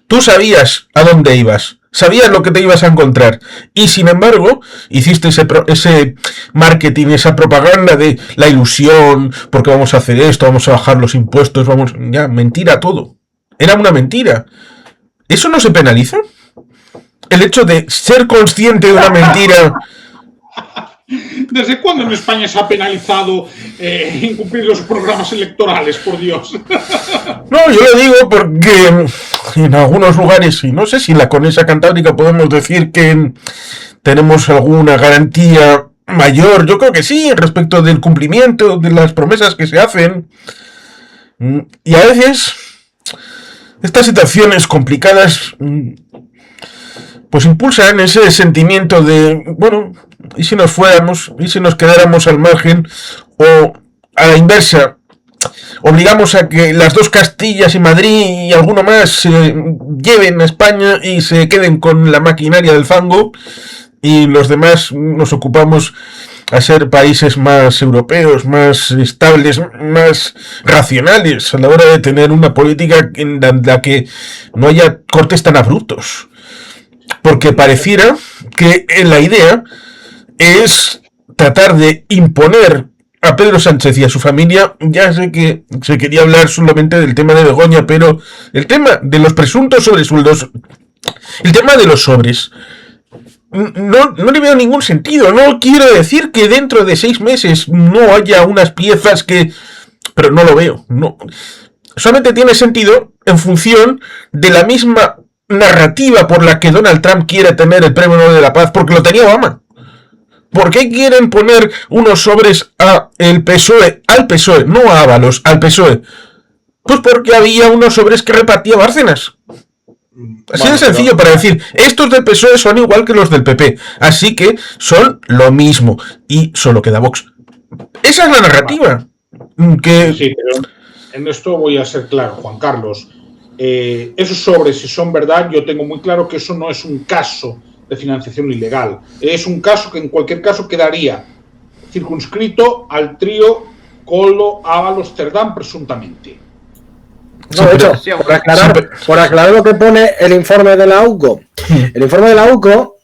[SPEAKER 2] Tú sabías a dónde ibas. Sabías lo que te ibas a encontrar. Y sin embargo, hiciste ese marketing, esa propaganda de la ilusión, porque vamos a hacer esto, vamos a bajar los impuestos, ya, mentira todo. Era una mentira. ¿Eso no se penaliza? El hecho de ser consciente de una mentira.
[SPEAKER 1] ¿Desde cuándo en España se ha penalizado incumplir los programas electorales, por Dios?
[SPEAKER 2] No, yo lo digo porque en algunos lugares, y no sé si en la Conesa Cantábrica podemos decir que tenemos alguna garantía mayor, yo creo que sí, respecto del cumplimiento de las promesas que se hacen. Y a veces estas situaciones complicadas pues impulsan ese sentimiento de, bueno, ¿y si nos fuéramos? ¿Y si nos quedáramos al margen? O a la inversa, obligamos a que las dos Castillas y Madrid y alguno más se lleven a España y se queden con la maquinaria del fango, y los demás nos ocupamos a ser países más europeos, más estables, más racionales a la hora de tener una política en la que no haya cortes tan abruptos. Porque pareciera que la idea es tratar de imponer a Pedro Sánchez y a su familia. Ya sé que se quería hablar solamente del tema de Begoña, pero el tema de los presuntos sobresueldos, el tema de los sobres, no le veo ningún sentido. No quiero decir que dentro de 6 meses no haya unas piezas que... Pero no lo veo. No. Solamente tiene sentido en función de la misma narrativa por la que Donald Trump quiere tener el Premio Nobel de la Paz, porque lo tenía Obama. ¿Por qué quieren poner unos sobres al PSOE, no a Ábalos, al PSOE? Pues porque había unos sobres que repartía Bárcenas. Así de sencillo, para decir, estos del PSOE son igual que los del PP, así que son lo mismo, y solo queda Vox. Esa es la narrativa.
[SPEAKER 1] Sí, pero en esto voy a ser claro, Juan Carlos. Esos sobres, si son verdad, yo tengo muy claro que eso no es un caso de financiación ilegal. Es un caso que en cualquier caso quedaría circunscrito al trío Collor-Ábalos-Cerdán, presuntamente.
[SPEAKER 4] No, de hecho, por aclarar lo que pone el informe de la UCO. El informe de la UCO,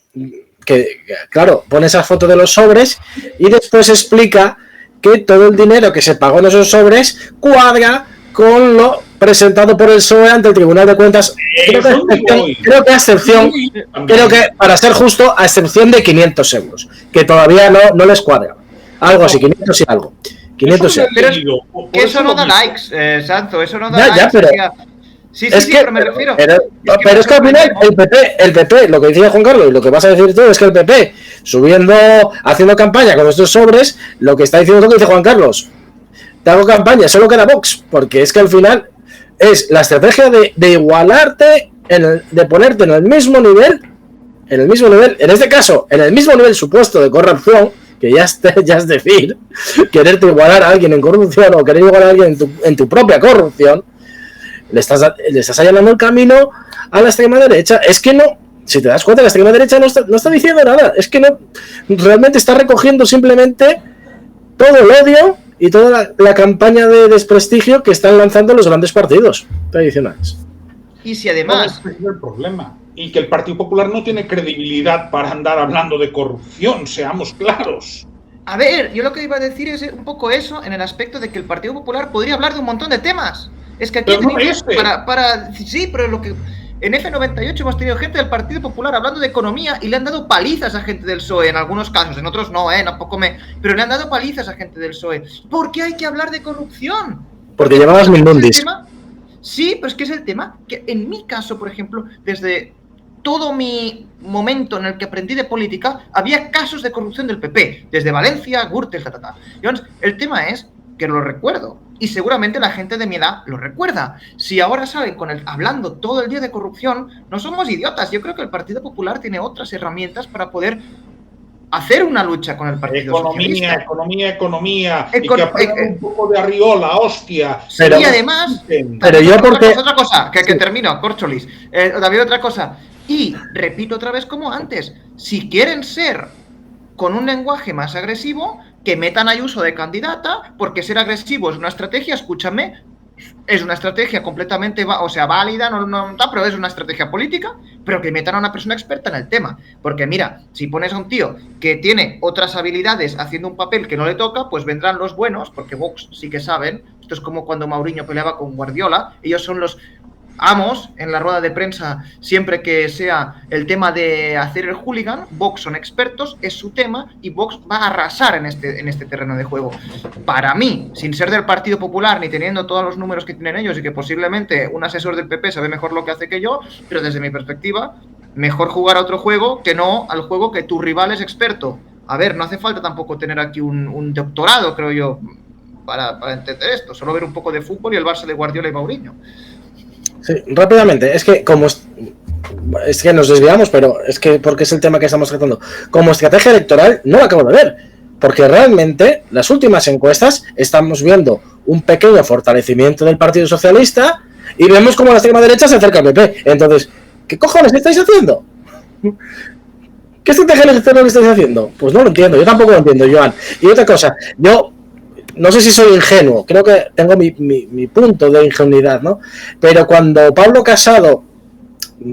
[SPEAKER 4] que claro, pone esa foto de los sobres y después explica que todo el dinero que se pagó en esos sobres cuadra con lo presentado por el PSOE ante el Tribunal de Cuentas. Creo que para ser justo, a excepción de 500 euros, que todavía no les cuadra. Algo así, 500 y algo. 500 euros.
[SPEAKER 3] Pero que eso no da likes, Santo, eso no da likes.
[SPEAKER 4] Pero,
[SPEAKER 3] sí, pero me refiero.
[SPEAKER 4] Pero es que al final el PP, lo que decía Juan Carlos y lo que vas a decir tú es que el PP, haciendo campaña con estos sobres, lo que está diciendo es lo que dice Juan Carlos. Te hago campaña, solo queda Vox, porque es que al final es la estrategia de igualarte, de ponerte en el mismo nivel, en este caso, en el mismo nivel supuesto de corrupción, que ya es decir, quererte igualar a alguien en corrupción o querer igualar a alguien en tu propia corrupción, le estás allanando el camino a la extrema derecha. Es que no, si te das cuenta, la extrema derecha no está diciendo nada, es que no, realmente está recogiendo simplemente todo el odio y toda la campaña de desprestigio que están lanzando los grandes partidos tradicionales.
[SPEAKER 3] Y si además...
[SPEAKER 1] Ese es el problema. Y que el Partido Popular no tiene credibilidad para andar hablando de corrupción, seamos claros.
[SPEAKER 3] A ver, yo lo que iba a decir es un poco eso, en el aspecto de que el Partido Popular podría hablar de un montón de temas. Es que aquí tenemos sí, pero lo que... En F98 hemos tenido gente del Partido Popular hablando de economía y le han dado palizas a gente del PSOE en algunos casos, en otros no, tampoco pero le han dado palizas a gente del PSOE. ¿Por qué hay que hablar de corrupción?
[SPEAKER 4] Porque llevabas Mindundis.
[SPEAKER 3] Sí, pero es que es el tema que en mi caso, por ejemplo, desde todo mi momento en el que aprendí de política, había casos de corrupción del PP, desde Valencia, Gürtel, Entonces, el tema es que lo recuerdo, y seguramente la gente de mi edad lo recuerda. Si ahora salen hablando todo el día de corrupción, no somos idiotas. Yo creo que el Partido Popular tiene otras herramientas para poder hacer una lucha con el Partido Socialista.
[SPEAKER 1] Economía. Y que aprendan un poco de Arriola, hostia.
[SPEAKER 3] Y además...
[SPEAKER 4] Pero yo porque...
[SPEAKER 3] Otra cosa, que termino, Córcholis. David, otra cosa. Y repito otra vez como antes, si quieren ser con un lenguaje más agresivo, que metan a Ayuso de candidata, porque ser agresivo es una estrategia, escúchame, es una estrategia completamente, válida, pero es una estrategia política, pero que metan a una persona experta en el tema. Porque mira, si pones a un tío que tiene otras habilidades haciendo un papel que no le toca, pues vendrán los buenos, porque Vox sí que saben, esto es como cuando Mourinho peleaba con Guardiola, ellos son los amos en la rueda de prensa, siempre que sea el tema de hacer el hooligan, Vox son expertos, es su tema, y Vox va a arrasar en este terreno de juego. Para mí, sin ser del Partido Popular, ni teniendo todos los números que tienen ellos, y que posiblemente un asesor del PP sabe mejor lo que hace que yo, pero desde mi perspectiva, mejor jugar a otro juego que no al juego que tu rival es experto. A ver, no hace falta tampoco tener aquí un doctorado, creo yo, para entender esto, solo ver un poco de fútbol y el Barça de Guardiola y Mourinho.
[SPEAKER 4] Sí, rápidamente, es que nos desviamos, pero es que porque es el tema que estamos tratando. Como estrategia electoral no lo acabo de ver, porque realmente las últimas encuestas estamos viendo un pequeño fortalecimiento del Partido Socialista y vemos como la extrema derecha se acerca al PP. Entonces, ¿qué cojones estáis haciendo? ¿Qué estrategia electoral estáis haciendo? Pues no lo entiendo, yo tampoco lo entiendo, Joan. Y otra cosa, yo no sé si soy ingenuo, creo que tengo mi punto de ingenuidad, ¿no? Pero cuando Pablo Casado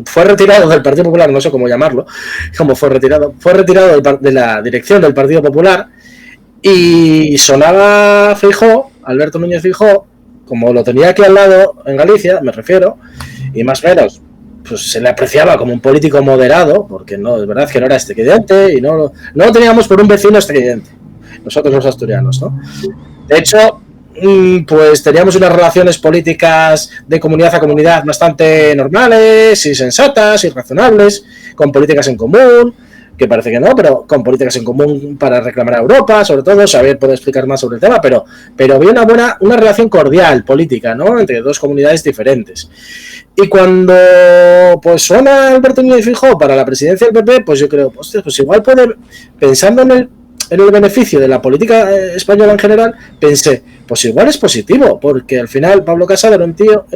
[SPEAKER 4] fue retirado del Partido Popular, no sé cómo llamarlo, fue retirado de la dirección del Partido Popular y sonaba Feijóo, Alberto Núñez Feijóo, como lo tenía aquí al lado en Galicia, me refiero, y más o menos pues se le apreciaba como un político moderado, porque no, es verdad que no era estridente y no lo teníamos por un vecino estridente, nosotros los asturianos, ¿no? De hecho, pues teníamos unas relaciones políticas de comunidad a comunidad bastante normales y sensatas y razonables, con políticas en común, que parece que no, pero con políticas en común para reclamar a Europa, sobre todo. Xavier puede explicar más sobre el tema, pero había una relación cordial política, ¿no?, entre dos comunidades diferentes. Y cuando pues suena Alberto Núñez Feijóo para la presidencia del PP, pues yo creo, hostia, pues igual puede, pensando en en el beneficio de la política española en general, pensé, pues igual es positivo, porque al final Pablo Casado era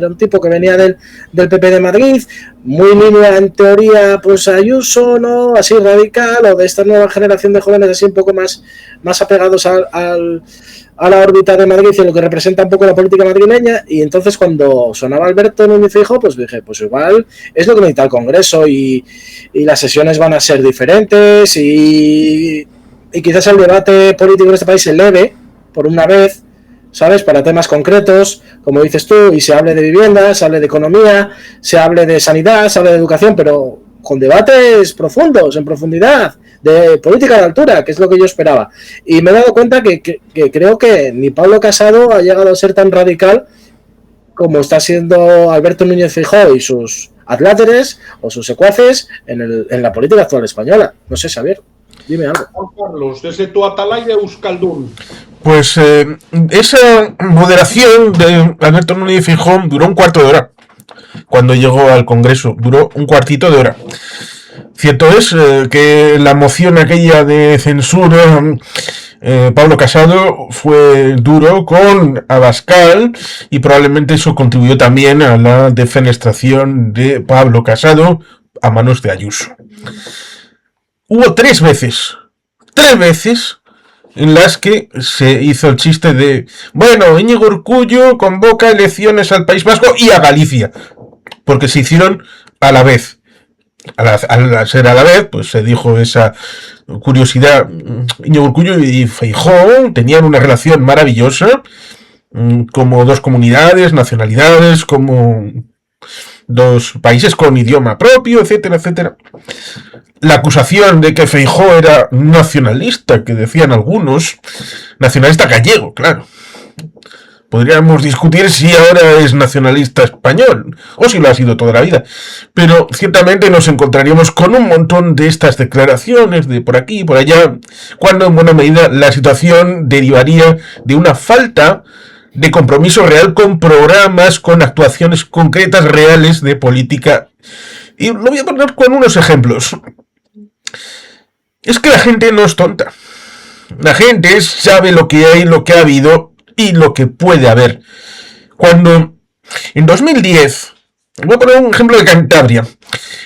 [SPEAKER 4] un tipo que venía del PP de Madrid, muy línea en teoría, pues Ayuso, ¿no? Así radical, o de esta nueva generación de jóvenes así un poco más apegados a la órbita de Madrid y lo que representa un poco la política madrileña. Y entonces cuando sonaba Alberto Núñez Feijóo, pues dije, pues igual es lo que necesita el Congreso y las sesiones van a ser diferentes y quizás el debate político en este país se eleve por una vez, ¿sabes? Para temas concretos, como dices tú, y se hable de vivienda, se hable de economía, se hable de sanidad, se hable de educación, pero con debates profundos, en profundidad, de política de altura, que es lo que yo esperaba. Y me he dado cuenta que creo que ni Pablo Casado ha llegado a ser tan radical como está siendo Alberto Núñez Feijóo y sus adláteres o sus secuaces en la política actual española. No sé, Xavier, dime algo.
[SPEAKER 1] Juan Carlos, desde tu atalaya de Euskaldun.
[SPEAKER 2] Pues esa moderación de Alberto Núñez Feijóo duró un cuarto de hora. Cuando llegó al Congreso, duró un cuartito de hora. Cierto es que la moción aquella de censura, Pablo Casado fue duro con Abascal y probablemente eso contribuyó también a la defenestración de Pablo Casado a manos de Ayuso. Hubo tres veces en las que se hizo el chiste de, bueno, Íñigo Urkullu convoca elecciones al País Vasco y a Galicia, porque se hicieron a la vez. Al ser a la vez, pues se dijo esa curiosidad. Íñigo Urkullu y Feijóo tenían una relación maravillosa, como dos comunidades, nacionalidades, como dos países con idioma propio, etcétera, etcétera. La acusación de que Feijóo era nacionalista, que decían algunos, nacionalista gallego, claro. Podríamos discutir si ahora es nacionalista español, o si lo ha sido toda la vida. Pero ciertamente nos encontraríamos con un montón de estas declaraciones de por aquí y por allá, cuando en buena medida la situación derivaría de una falta de compromiso real con programas, con actuaciones concretas, reales de política. Y lo voy a poner con unos ejemplos. Es que la gente no es tonta. La gente sabe lo que hay, lo que ha habido y lo que puede haber. Cuando en 2010, voy a poner un ejemplo de Cantabria.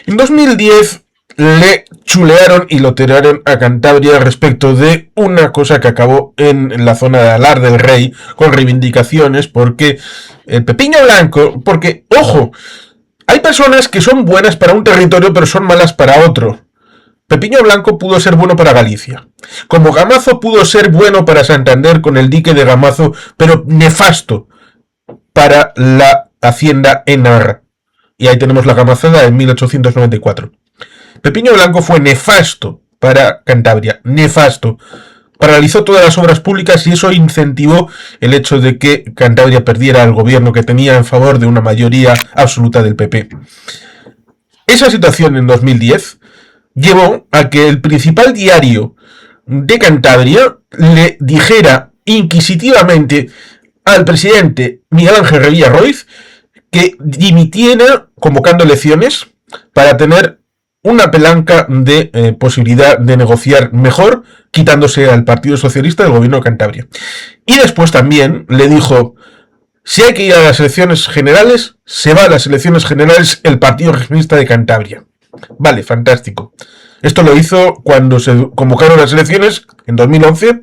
[SPEAKER 2] En 2010 le chulearon y lotearon a Cantabria respecto de una cosa que acabó en la zona de Alar del Rey con reivindicaciones porque el Pepiño Blanco, porque, ojo, hay personas que son buenas para un territorio pero son malas para otro. Pepiño Blanco pudo ser bueno para Galicia, como Gamazo pudo ser bueno para Santander con el dique de Gamazo, pero nefasto para la hacienda Enarra. Y ahí tenemos la Gamazada en 1894. Pepiño Blanco fue nefasto para Cantabria, nefasto. Paralizó todas las obras públicas y eso incentivó el hecho de que Cantabria perdiera el gobierno que tenía en favor de una mayoría absoluta del PP. Esa situación en 2010 llevó a que el principal diario de Cantabria le dijera inquisitivamente al presidente Miguel Ángel Revilla Roiz que dimitiera convocando elecciones para tener una pelanca de posibilidad de negociar mejor, quitándose al Partido Socialista del gobierno de Cantabria. Y después también le dijo, si hay que ir a las elecciones generales, se va a las elecciones generales el Partido Regionalista de Cantabria. Vale, fantástico. Esto lo hizo cuando se convocaron las elecciones en 2011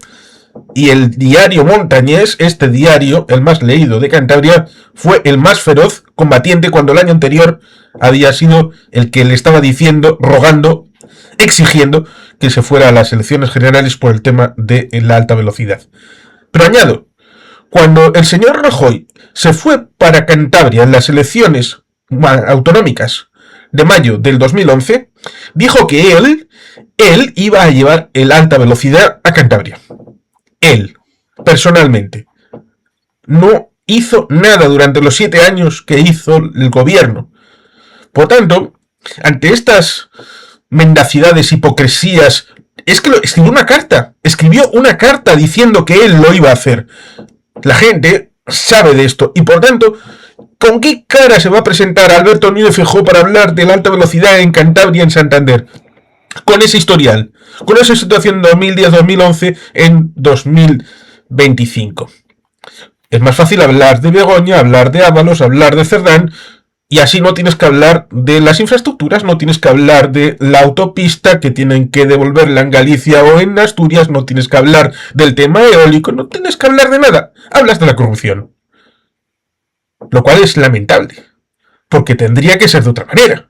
[SPEAKER 2] y el diario montañés, este diario, el más leído de Cantabria, fue el más feroz combatiente cuando el año anterior había sido el que le estaba diciendo, rogando, exigiendo que se fuera a las elecciones generales por el tema de la alta velocidad. Pero añado, cuando el señor Rajoy se fue para Cantabria en las elecciones autonómicas de mayo del 2011, dijo que él iba a llevar el alta velocidad a Cantabria. Él, personalmente. No hizo nada durante los 7 años que hizo el gobierno. Por tanto, ante estas mendacidades, hipocresías, es que escribió una carta diciendo que él lo iba a hacer. La gente sabe de esto y por tanto, ¿con qué cara se va a presentar Alberto Núñez Feijóo para hablar de la alta velocidad en Cantabria y en Santander? con ese historial, con esa situación 2010-2011 en 2025. Es más fácil hablar de Begoña, hablar de Ábalos, hablar de Cerdán, y así no tienes que hablar de las infraestructuras, no tienes que hablar de la autopista que tienen que devolverla en Galicia o en Asturias, no tienes que hablar del tema eólico, no tienes que hablar de nada. Hablas de la corrupción. Lo cual es lamentable, porque tendría que ser de otra manera.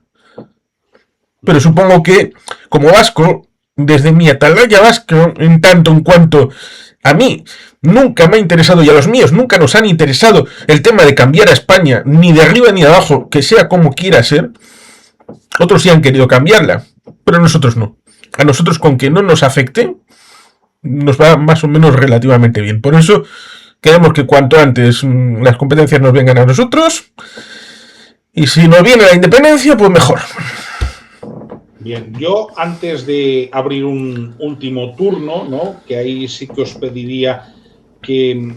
[SPEAKER 2] Pero supongo que, como vasco, desde mi atalaya vasco, en tanto en cuanto a mí nunca me ha interesado, y a los míos nunca nos han interesado el tema de cambiar a España, ni de arriba ni de abajo, que sea como quiera ser. Otros sí han querido cambiarla, pero nosotros no. A nosotros, con que no nos afecte, nos va más o menos relativamente bien. Por eso queremos que cuanto antes las competencias nos vengan a nosotros, y si nos viene la independencia, pues mejor.
[SPEAKER 1] Bien, yo antes de abrir un último turno, ¿no?, que ahí sí que os pediría que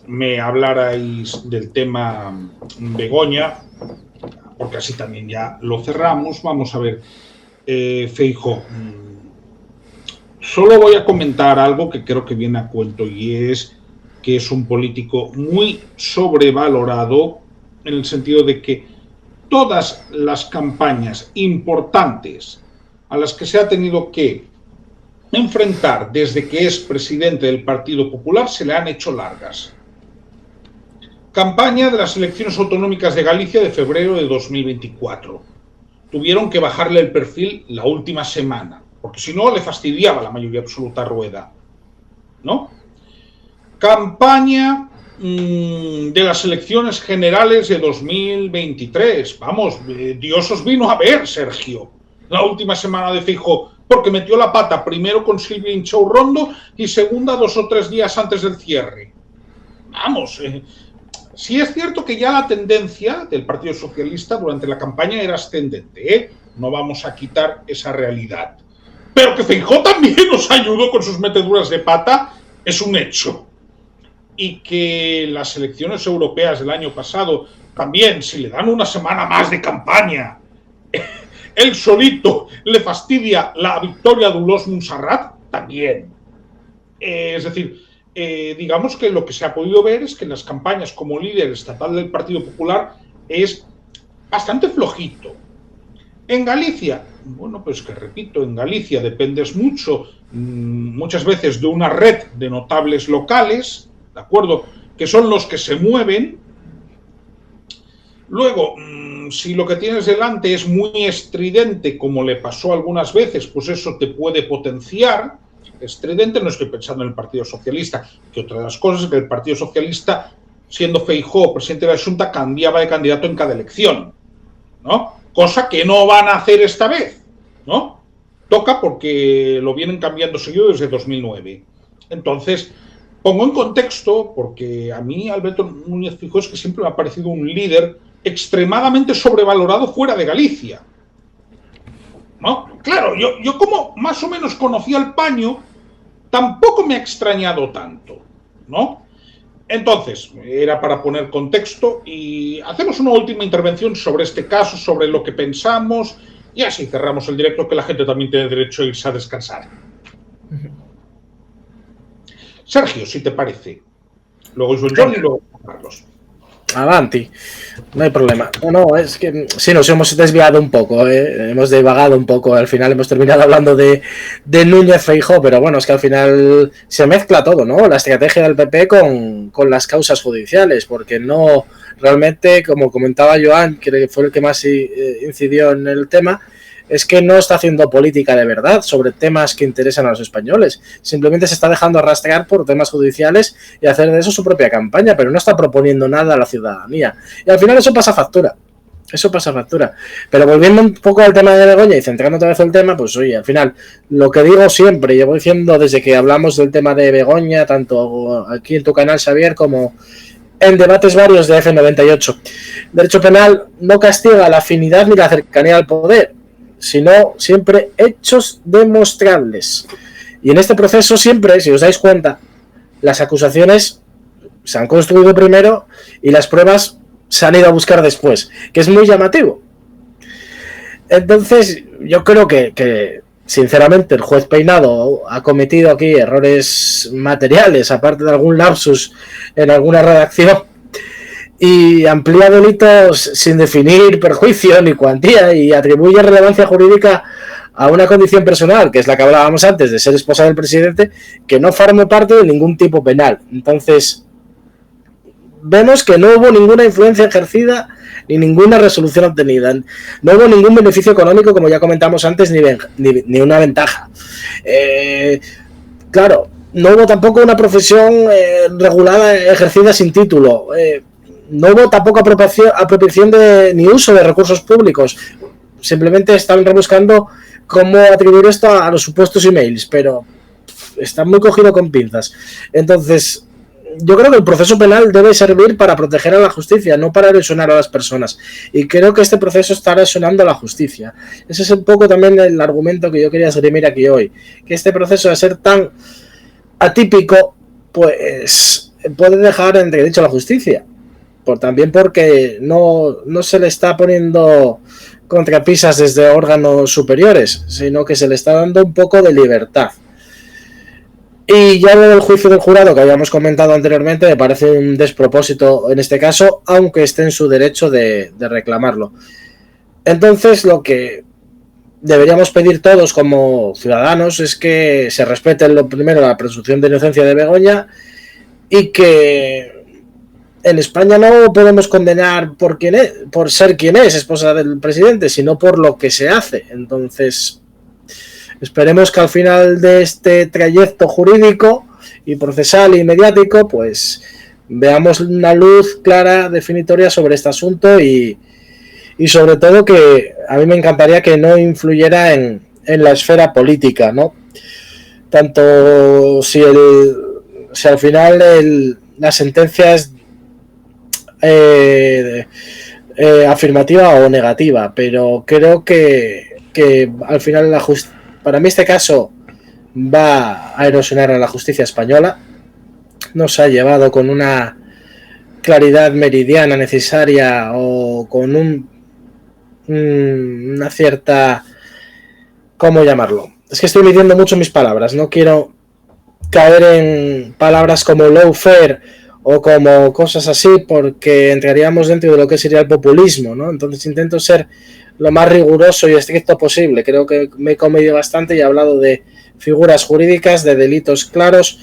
[SPEAKER 1] me hablarais del tema Begoña, porque así también ya lo cerramos. Vamos a ver, Feijóo, solo voy a comentar algo que creo que viene a cuento, y es que es un político muy sobrevalorado, en el sentido de que todas las campañas importantes a las que se ha tenido que enfrentar desde que es presidente del Partido Popular se le han hecho largas. Campaña de las elecciones autonómicas de Galicia de febrero de 2024. Tuvieron que bajarle el perfil la última semana, porque si no le fastidiaba la mayoría absoluta a Rueda, ¿no? Campaña de las elecciones generales de 2023. Vamos, Dios os vino a ver, Sergio, la última semana de Feijóo, porque metió la pata primero con Silvia Inchaurrondo y segunda 2 o 3 días antes del cierre. Vamos, sí es cierto que ya la tendencia del Partido Socialista durante la campaña era ascendente, ¿eh? No vamos a quitar esa realidad. Pero que Feijóo también nos ayudó con sus meteduras de pata es un hecho. Y que las elecciones europeas del año pasado también, si le dan una semana más de campaña, él solito le fastidia la victoria de Dolors Montserrat, también. Es decir, digamos que lo que se ha podido ver es que en las campañas como líder estatal del Partido Popular es bastante flojito. En Galicia, bueno, pues que repito, en Galicia dependes mucho, muchas veces, de una red de notables locales, ¿de acuerdo?, que son los que se mueven. Luego, si lo que tienes delante es muy estridente, como le pasó algunas veces, pues eso te puede potenciar. Estridente, no estoy pensando en el Partido Socialista, que otra de las cosas es que el Partido Socialista, siendo Feijóo presidente de la Xunta, cambiaba de candidato en cada elección, ¿no? Cosa que no van a hacer esta vez, ¿no? Toca, porque lo vienen cambiando seguido desde 2009. Entonces, pongo en contexto, porque a mí Alberto Núñez Feijóo es que siempre me ha parecido un líder extremadamente sobrevalorado fuera de Galicia, ¿no? Claro, yo como más o menos conocía el paño, tampoco me ha extrañado tanto, ¿no? Entonces, era para poner contexto, y hacemos una última intervención sobre este caso, sobre lo que pensamos, y así cerramos el directo, que la gente también tiene derecho a irse a descansar. Sergio, si te parece. Luego Joan y luego Carlos.
[SPEAKER 4] Avanti, no hay problema. No, es que sí, nos hemos desviado un poco, hemos divagado un poco. Al final hemos terminado hablando de Núñez Feijóo, pero bueno, es que al final se mezcla todo, ¿no? La estrategia del PP con las causas judiciales, porque no, realmente, como comentaba Joan, que fue el que más incidió en el tema, es que no está haciendo política de verdad sobre temas que interesan a los españoles. Simplemente se está dejando arrastrar por temas judiciales y hacer de eso su propia campaña, pero no está proponiendo nada a la ciudadanía. Y al final eso pasa factura. Eso pasa factura. Pero volviendo un poco al tema de Begoña y centrando otra vez el tema, pues oye, al final, lo que digo siempre, llevo diciendo desde que hablamos del tema de Begoña, tanto aquí en tu canal, Xavier, como en debates varios de F98. Derecho penal no castiga la afinidad ni la cercanía al poder, sino siempre hechos demostrables. Y en este proceso siempre, si os dais cuenta, las acusaciones se han construido primero y las pruebas se han ido a buscar después, que es muy llamativo. Entonces, yo creo que sinceramente, el juez Peinado ha cometido aquí errores materiales, aparte de algún lapsus en alguna redacción, y amplía delitos sin definir perjuicio ni cuantía y atribuye relevancia jurídica a una condición personal, que es la que hablábamos antes, de ser esposa del presidente, que no forma parte de ningún tipo penal. Entonces, vemos que no hubo ninguna influencia ejercida ni ninguna resolución obtenida. No hubo ningún beneficio económico, como ya comentamos antes, ni una ventaja. Claro, no hubo tampoco una profesión regulada, ejercida sin título. No hubo tampoco apropiación ni uso de recursos públicos. Simplemente están rebuscando cómo atribuir esto a los supuestos emails, pero está muy cogido con pinzas. Entonces, yo creo que el proceso penal debe servir para proteger a la justicia, no para erosionar a las personas. Y creo que este proceso está erosionando a la justicia. Ese es un poco también el argumento que yo quería esgrimir aquí hoy. Que este proceso, de ser tan atípico, pues puede dejar en entredicho a la justicia. También porque no se le está poniendo contrapisas desde órganos superiores, sino que se le está dando un poco de libertad. Y ya lo del juicio del jurado que habíamos comentado anteriormente me parece un despropósito en este caso, aunque esté en su derecho de reclamarlo. Entonces, lo que deberíamos pedir todos como ciudadanos es que se respete lo primero la presunción de inocencia de Begoña y que en España no podemos condenar por ser quien es, esposa del presidente, sino por lo que se hace. Entonces, esperemos que al final de este trayecto jurídico y procesal y mediático, pues veamos una luz clara, definitoria sobre este asunto y sobre todo que a mí me encantaría que no influyera en la esfera política, ¿no? Tanto si al final la sentencia es afirmativa o negativa, pero creo que al final para mí este caso va a erosionar a la justicia española. Nos ha llevado con una claridad meridiana necesaria o con una cierta, ¿cómo llamarlo? Es que estoy midiendo mucho mis palabras, no quiero caer en palabras como lawfare o como cosas así, porque entraríamos dentro de lo que sería el populismo, ¿no? Entonces intento ser lo más riguroso y estricto posible. Creo que me he comedido bastante y he hablado de figuras jurídicas, de delitos claros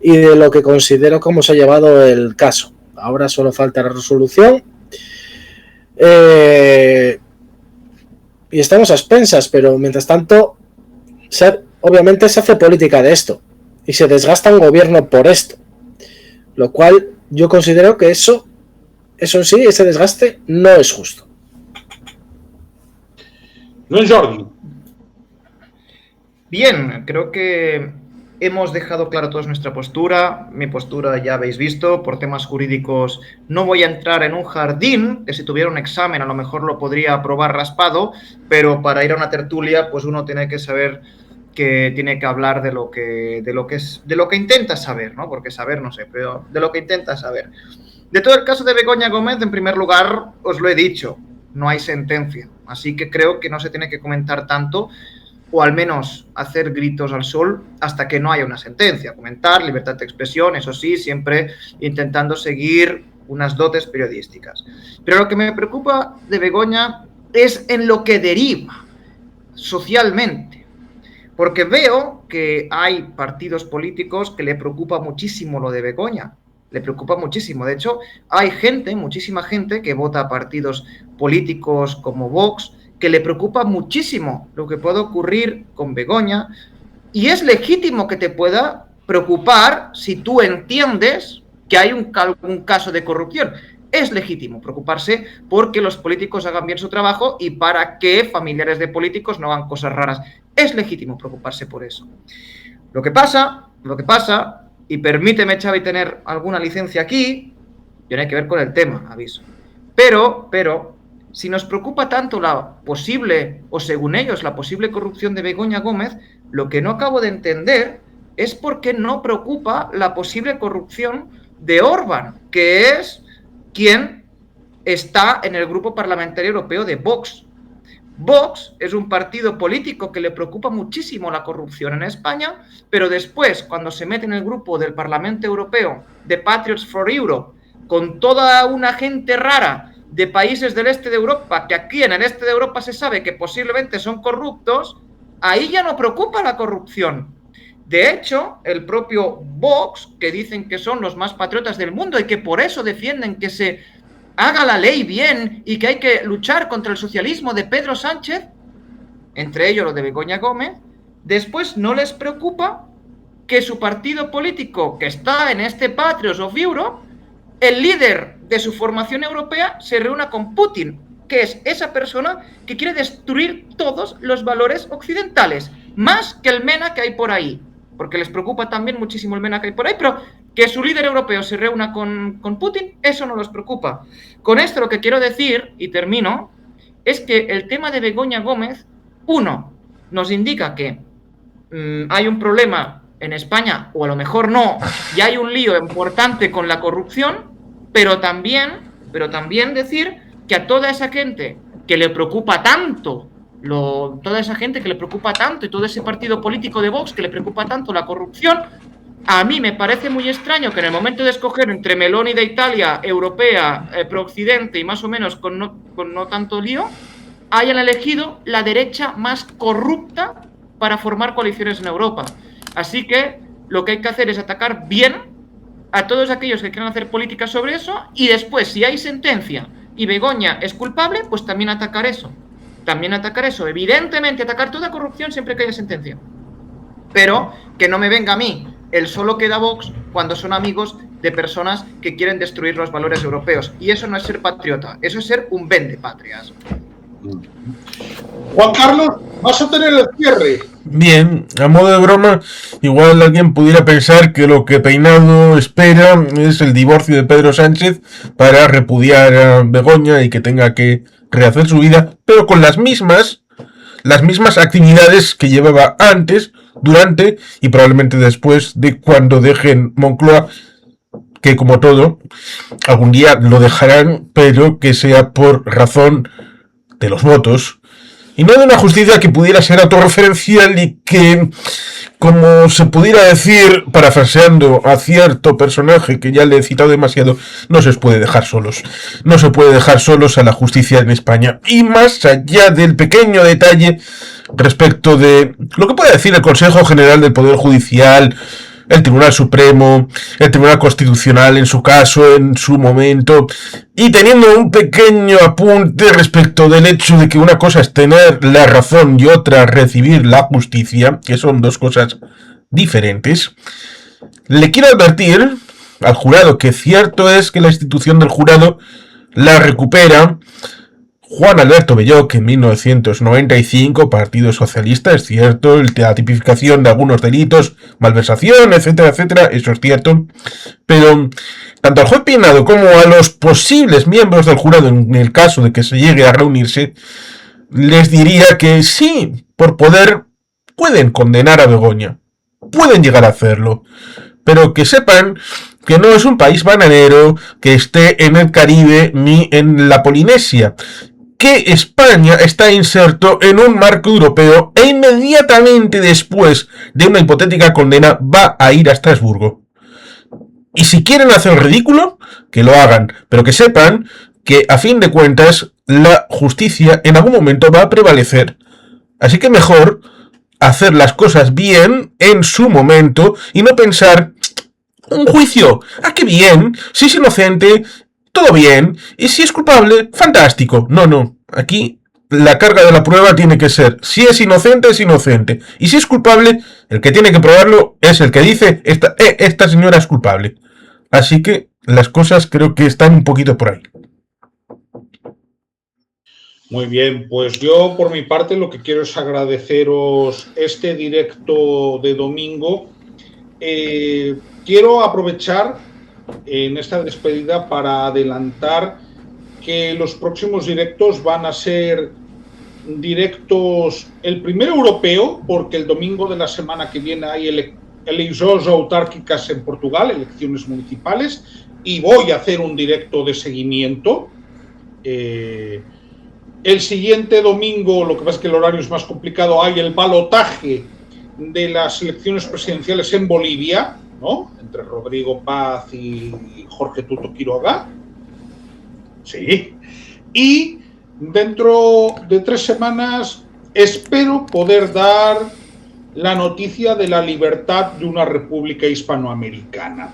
[SPEAKER 4] y de lo que considero cómo se ha llevado el caso. Ahora solo falta la resolución. Y estamos a expensas, pero mientras tanto, obviamente se hace política de esto y se desgasta un gobierno por esto. Lo cual yo considero que eso en sí, ese desgaste, no es justo.
[SPEAKER 1] No es Jordi.
[SPEAKER 3] Bien, creo que hemos dejado claro toda nuestra postura. Mi postura ya habéis visto. Por temas jurídicos no voy a entrar en un jardín, que si tuviera un examen a lo mejor lo podría aprobar raspado, pero para ir a una tertulia pues uno tiene que saber que tiene que hablar de lo que intenta saber, ¿no? Porque saber no sé, pero de lo que intenta saber. De todo el caso de Begoña Gómez, en primer lugar, os lo he dicho, no hay sentencia, así que creo que no se tiene que comentar tanto, o al menos hacer gritos al sol hasta que no haya una sentencia. Comentar, libertad de expresión, eso sí, siempre intentando seguir unas dotes periodísticas. Pero lo que me preocupa de Begoña es en lo que deriva socialmente. Porque veo que hay partidos políticos que le preocupa muchísimo lo de Begoña. Le preocupa muchísimo. De hecho, hay muchísima gente que vota a partidos políticos como Vox, que le preocupa muchísimo lo que puede ocurrir con Begoña. Y es legítimo que te pueda preocupar si tú entiendes que hay un caso de corrupción. Es legítimo preocuparse porque los políticos hagan bien su trabajo y para que familiares de políticos no hagan cosas raras. Es legítimo preocuparse por eso. Lo que pasa, y permíteme, Xavi, tener alguna licencia aquí, tiene que ver con el tema, aviso. Pero, si nos preocupa tanto la posible, o según ellos, la posible corrupción de Begoña Gómez, lo que no acabo de entender es por qué no preocupa la posible corrupción de Orbán, que es quien está en el grupo parlamentario europeo de Vox. Vox es un partido político que le preocupa muchísimo la corrupción en España, pero después, cuando se mete en el grupo del Parlamento Europeo de Patriots for Europe, con toda una gente rara de países del este de Europa, que aquí en el este de Europa se sabe que posiblemente son corruptos, ahí ya no preocupa la corrupción. De hecho, el propio Vox, que dicen que son los más patriotas del mundo y que por eso defienden que se haga la ley bien y que hay que luchar contra el socialismo de Pedro Sánchez, entre ellos lo de Begoña Gómez, después no les preocupa que su partido político, que está en este Patriots of Europe, el líder de su formación europea se reúna con Putin, que es esa persona que quiere destruir todos los valores occidentales, más que el MENA que hay por ahí, porque les preocupa también muchísimo el MENA que hay por ahí, pero que su líder europeo se reúna con Putin, eso no los preocupa. Con esto lo que quiero decir, y termino, es que el tema de Begoña Gómez, uno, nos indica que hay un problema en España, o a lo mejor no, y hay un lío importante con la corrupción, pero también decir que a toda esa gente que le preocupa tanto, toda esa gente que le preocupa tanto, y todo ese partido político de Vox que le preocupa tanto la corrupción, a mí me parece muy extraño que en el momento de escoger entre Meloni de Italia, europea, pro-occidente y más o menos con no tanto lío, hayan elegido la derecha más corrupta para formar coaliciones en Europa. Así que lo que hay que hacer es atacar bien a todos aquellos que quieran hacer política sobre eso, y después, si hay sentencia y Begoña es culpable, pues también atacar eso. Evidentemente, atacar toda corrupción siempre que haya sentencia. Pero que no me venga a mí el solo que da Vox cuando son amigos de personas que quieren destruir los valores europeos. Y eso no es ser patriota, eso es ser un vendepatrias.
[SPEAKER 1] Juan Carlos, vas a tener el cierre.
[SPEAKER 2] Bien, a modo de broma, igual alguien pudiera pensar que lo que Peinado espera es el divorcio de Pedro Sánchez para repudiar a Begoña y que tenga que rehacer su vida, pero con las mismas actividades que llevaba antes, durante y probablemente después de cuando dejen Moncloa, que como todo, algún día lo dejarán, pero que sea por razón de los votos, y no de una justicia que pudiera ser autorreferencial y que, como se pudiera decir, parafraseando a cierto personaje que ya le he citado demasiado, no se os puede dejar solos. No se puede dejar solos a la justicia en España. Y más allá del pequeño detalle respecto de lo que puede decir el Consejo General del Poder Judicial, el Tribunal Supremo, el Tribunal Constitucional en su caso, en su momento, y teniendo un pequeño apunte respecto del hecho de que una cosa es tener la razón y otra recibir la justicia, que son dos cosas diferentes, le quiero advertir al jurado que cierto es que la institución del jurado la recupera Juan Alberto Belloc en 1995, Partido Socialista, es cierto, la tipificación de algunos delitos, malversación, etcétera, etcétera, eso es cierto, pero tanto al juez Peinado como a los posibles miembros del jurado, en el caso de que se llegue a reunirse, les diría que sí, por poder, pueden condenar a Begoña, pueden llegar a hacerlo, pero que sepan que no es un país bananero que esté en el Caribe ni en la Polinesia, que España está inserto en un marco europeo e inmediatamente después de una hipotética condena va a ir a Estrasburgo. Y si quieren hacer el ridículo, que lo hagan, pero que sepan que a fin de cuentas la justicia en algún momento va a prevalecer. Así que mejor hacer las cosas bien en su momento y no pensar: un juicio, ¡ah, qué bien! Si es inocente, todo bien, y si es culpable, fantástico. No, aquí la carga de la prueba tiene que ser: si es inocente, y si es culpable, el que tiene que probarlo es el que dice esta señora es culpable. Así que las cosas creo que están un poquito por ahí.
[SPEAKER 1] Muy bien, pues yo por mi parte lo que quiero es agradeceros este directo de domingo. Quiero aprovechar en esta despedida para adelantar que los próximos directos van a ser directos, el primero europeo, porque el domingo de la semana que viene hay elecciones autárquicas en Portugal, elecciones municipales, y voy a hacer un directo de seguimiento. El siguiente domingo, lo que pasa es que el horario es más complicado, hay el balotaje de las elecciones presidenciales en Bolivia, ¿no? Entre Rodrigo Paz y Jorge Tuto Quiroga. Sí. Y dentro de 3 semanas espero poder dar la noticia de la libertad de una república hispanoamericana.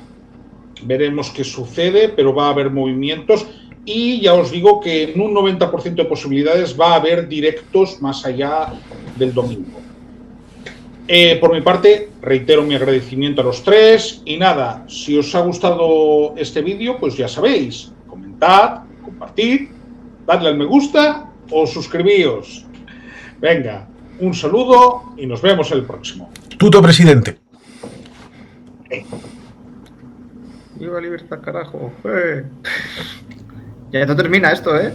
[SPEAKER 1] Veremos qué sucede, pero va a haber movimientos. Y ya os digo que en un 90% de posibilidades va a haber directos más allá del domingo. Por mi parte, reitero mi agradecimiento a los tres. Y nada, si os ha gustado este vídeo, pues ya sabéis, comentad, compartid, dadle al me gusta o suscribíos. Venga, un saludo y nos vemos el próximo.
[SPEAKER 2] Tuto presidente.
[SPEAKER 3] ¡Viva la libertad, carajo! Ya no termina esto, ¿eh?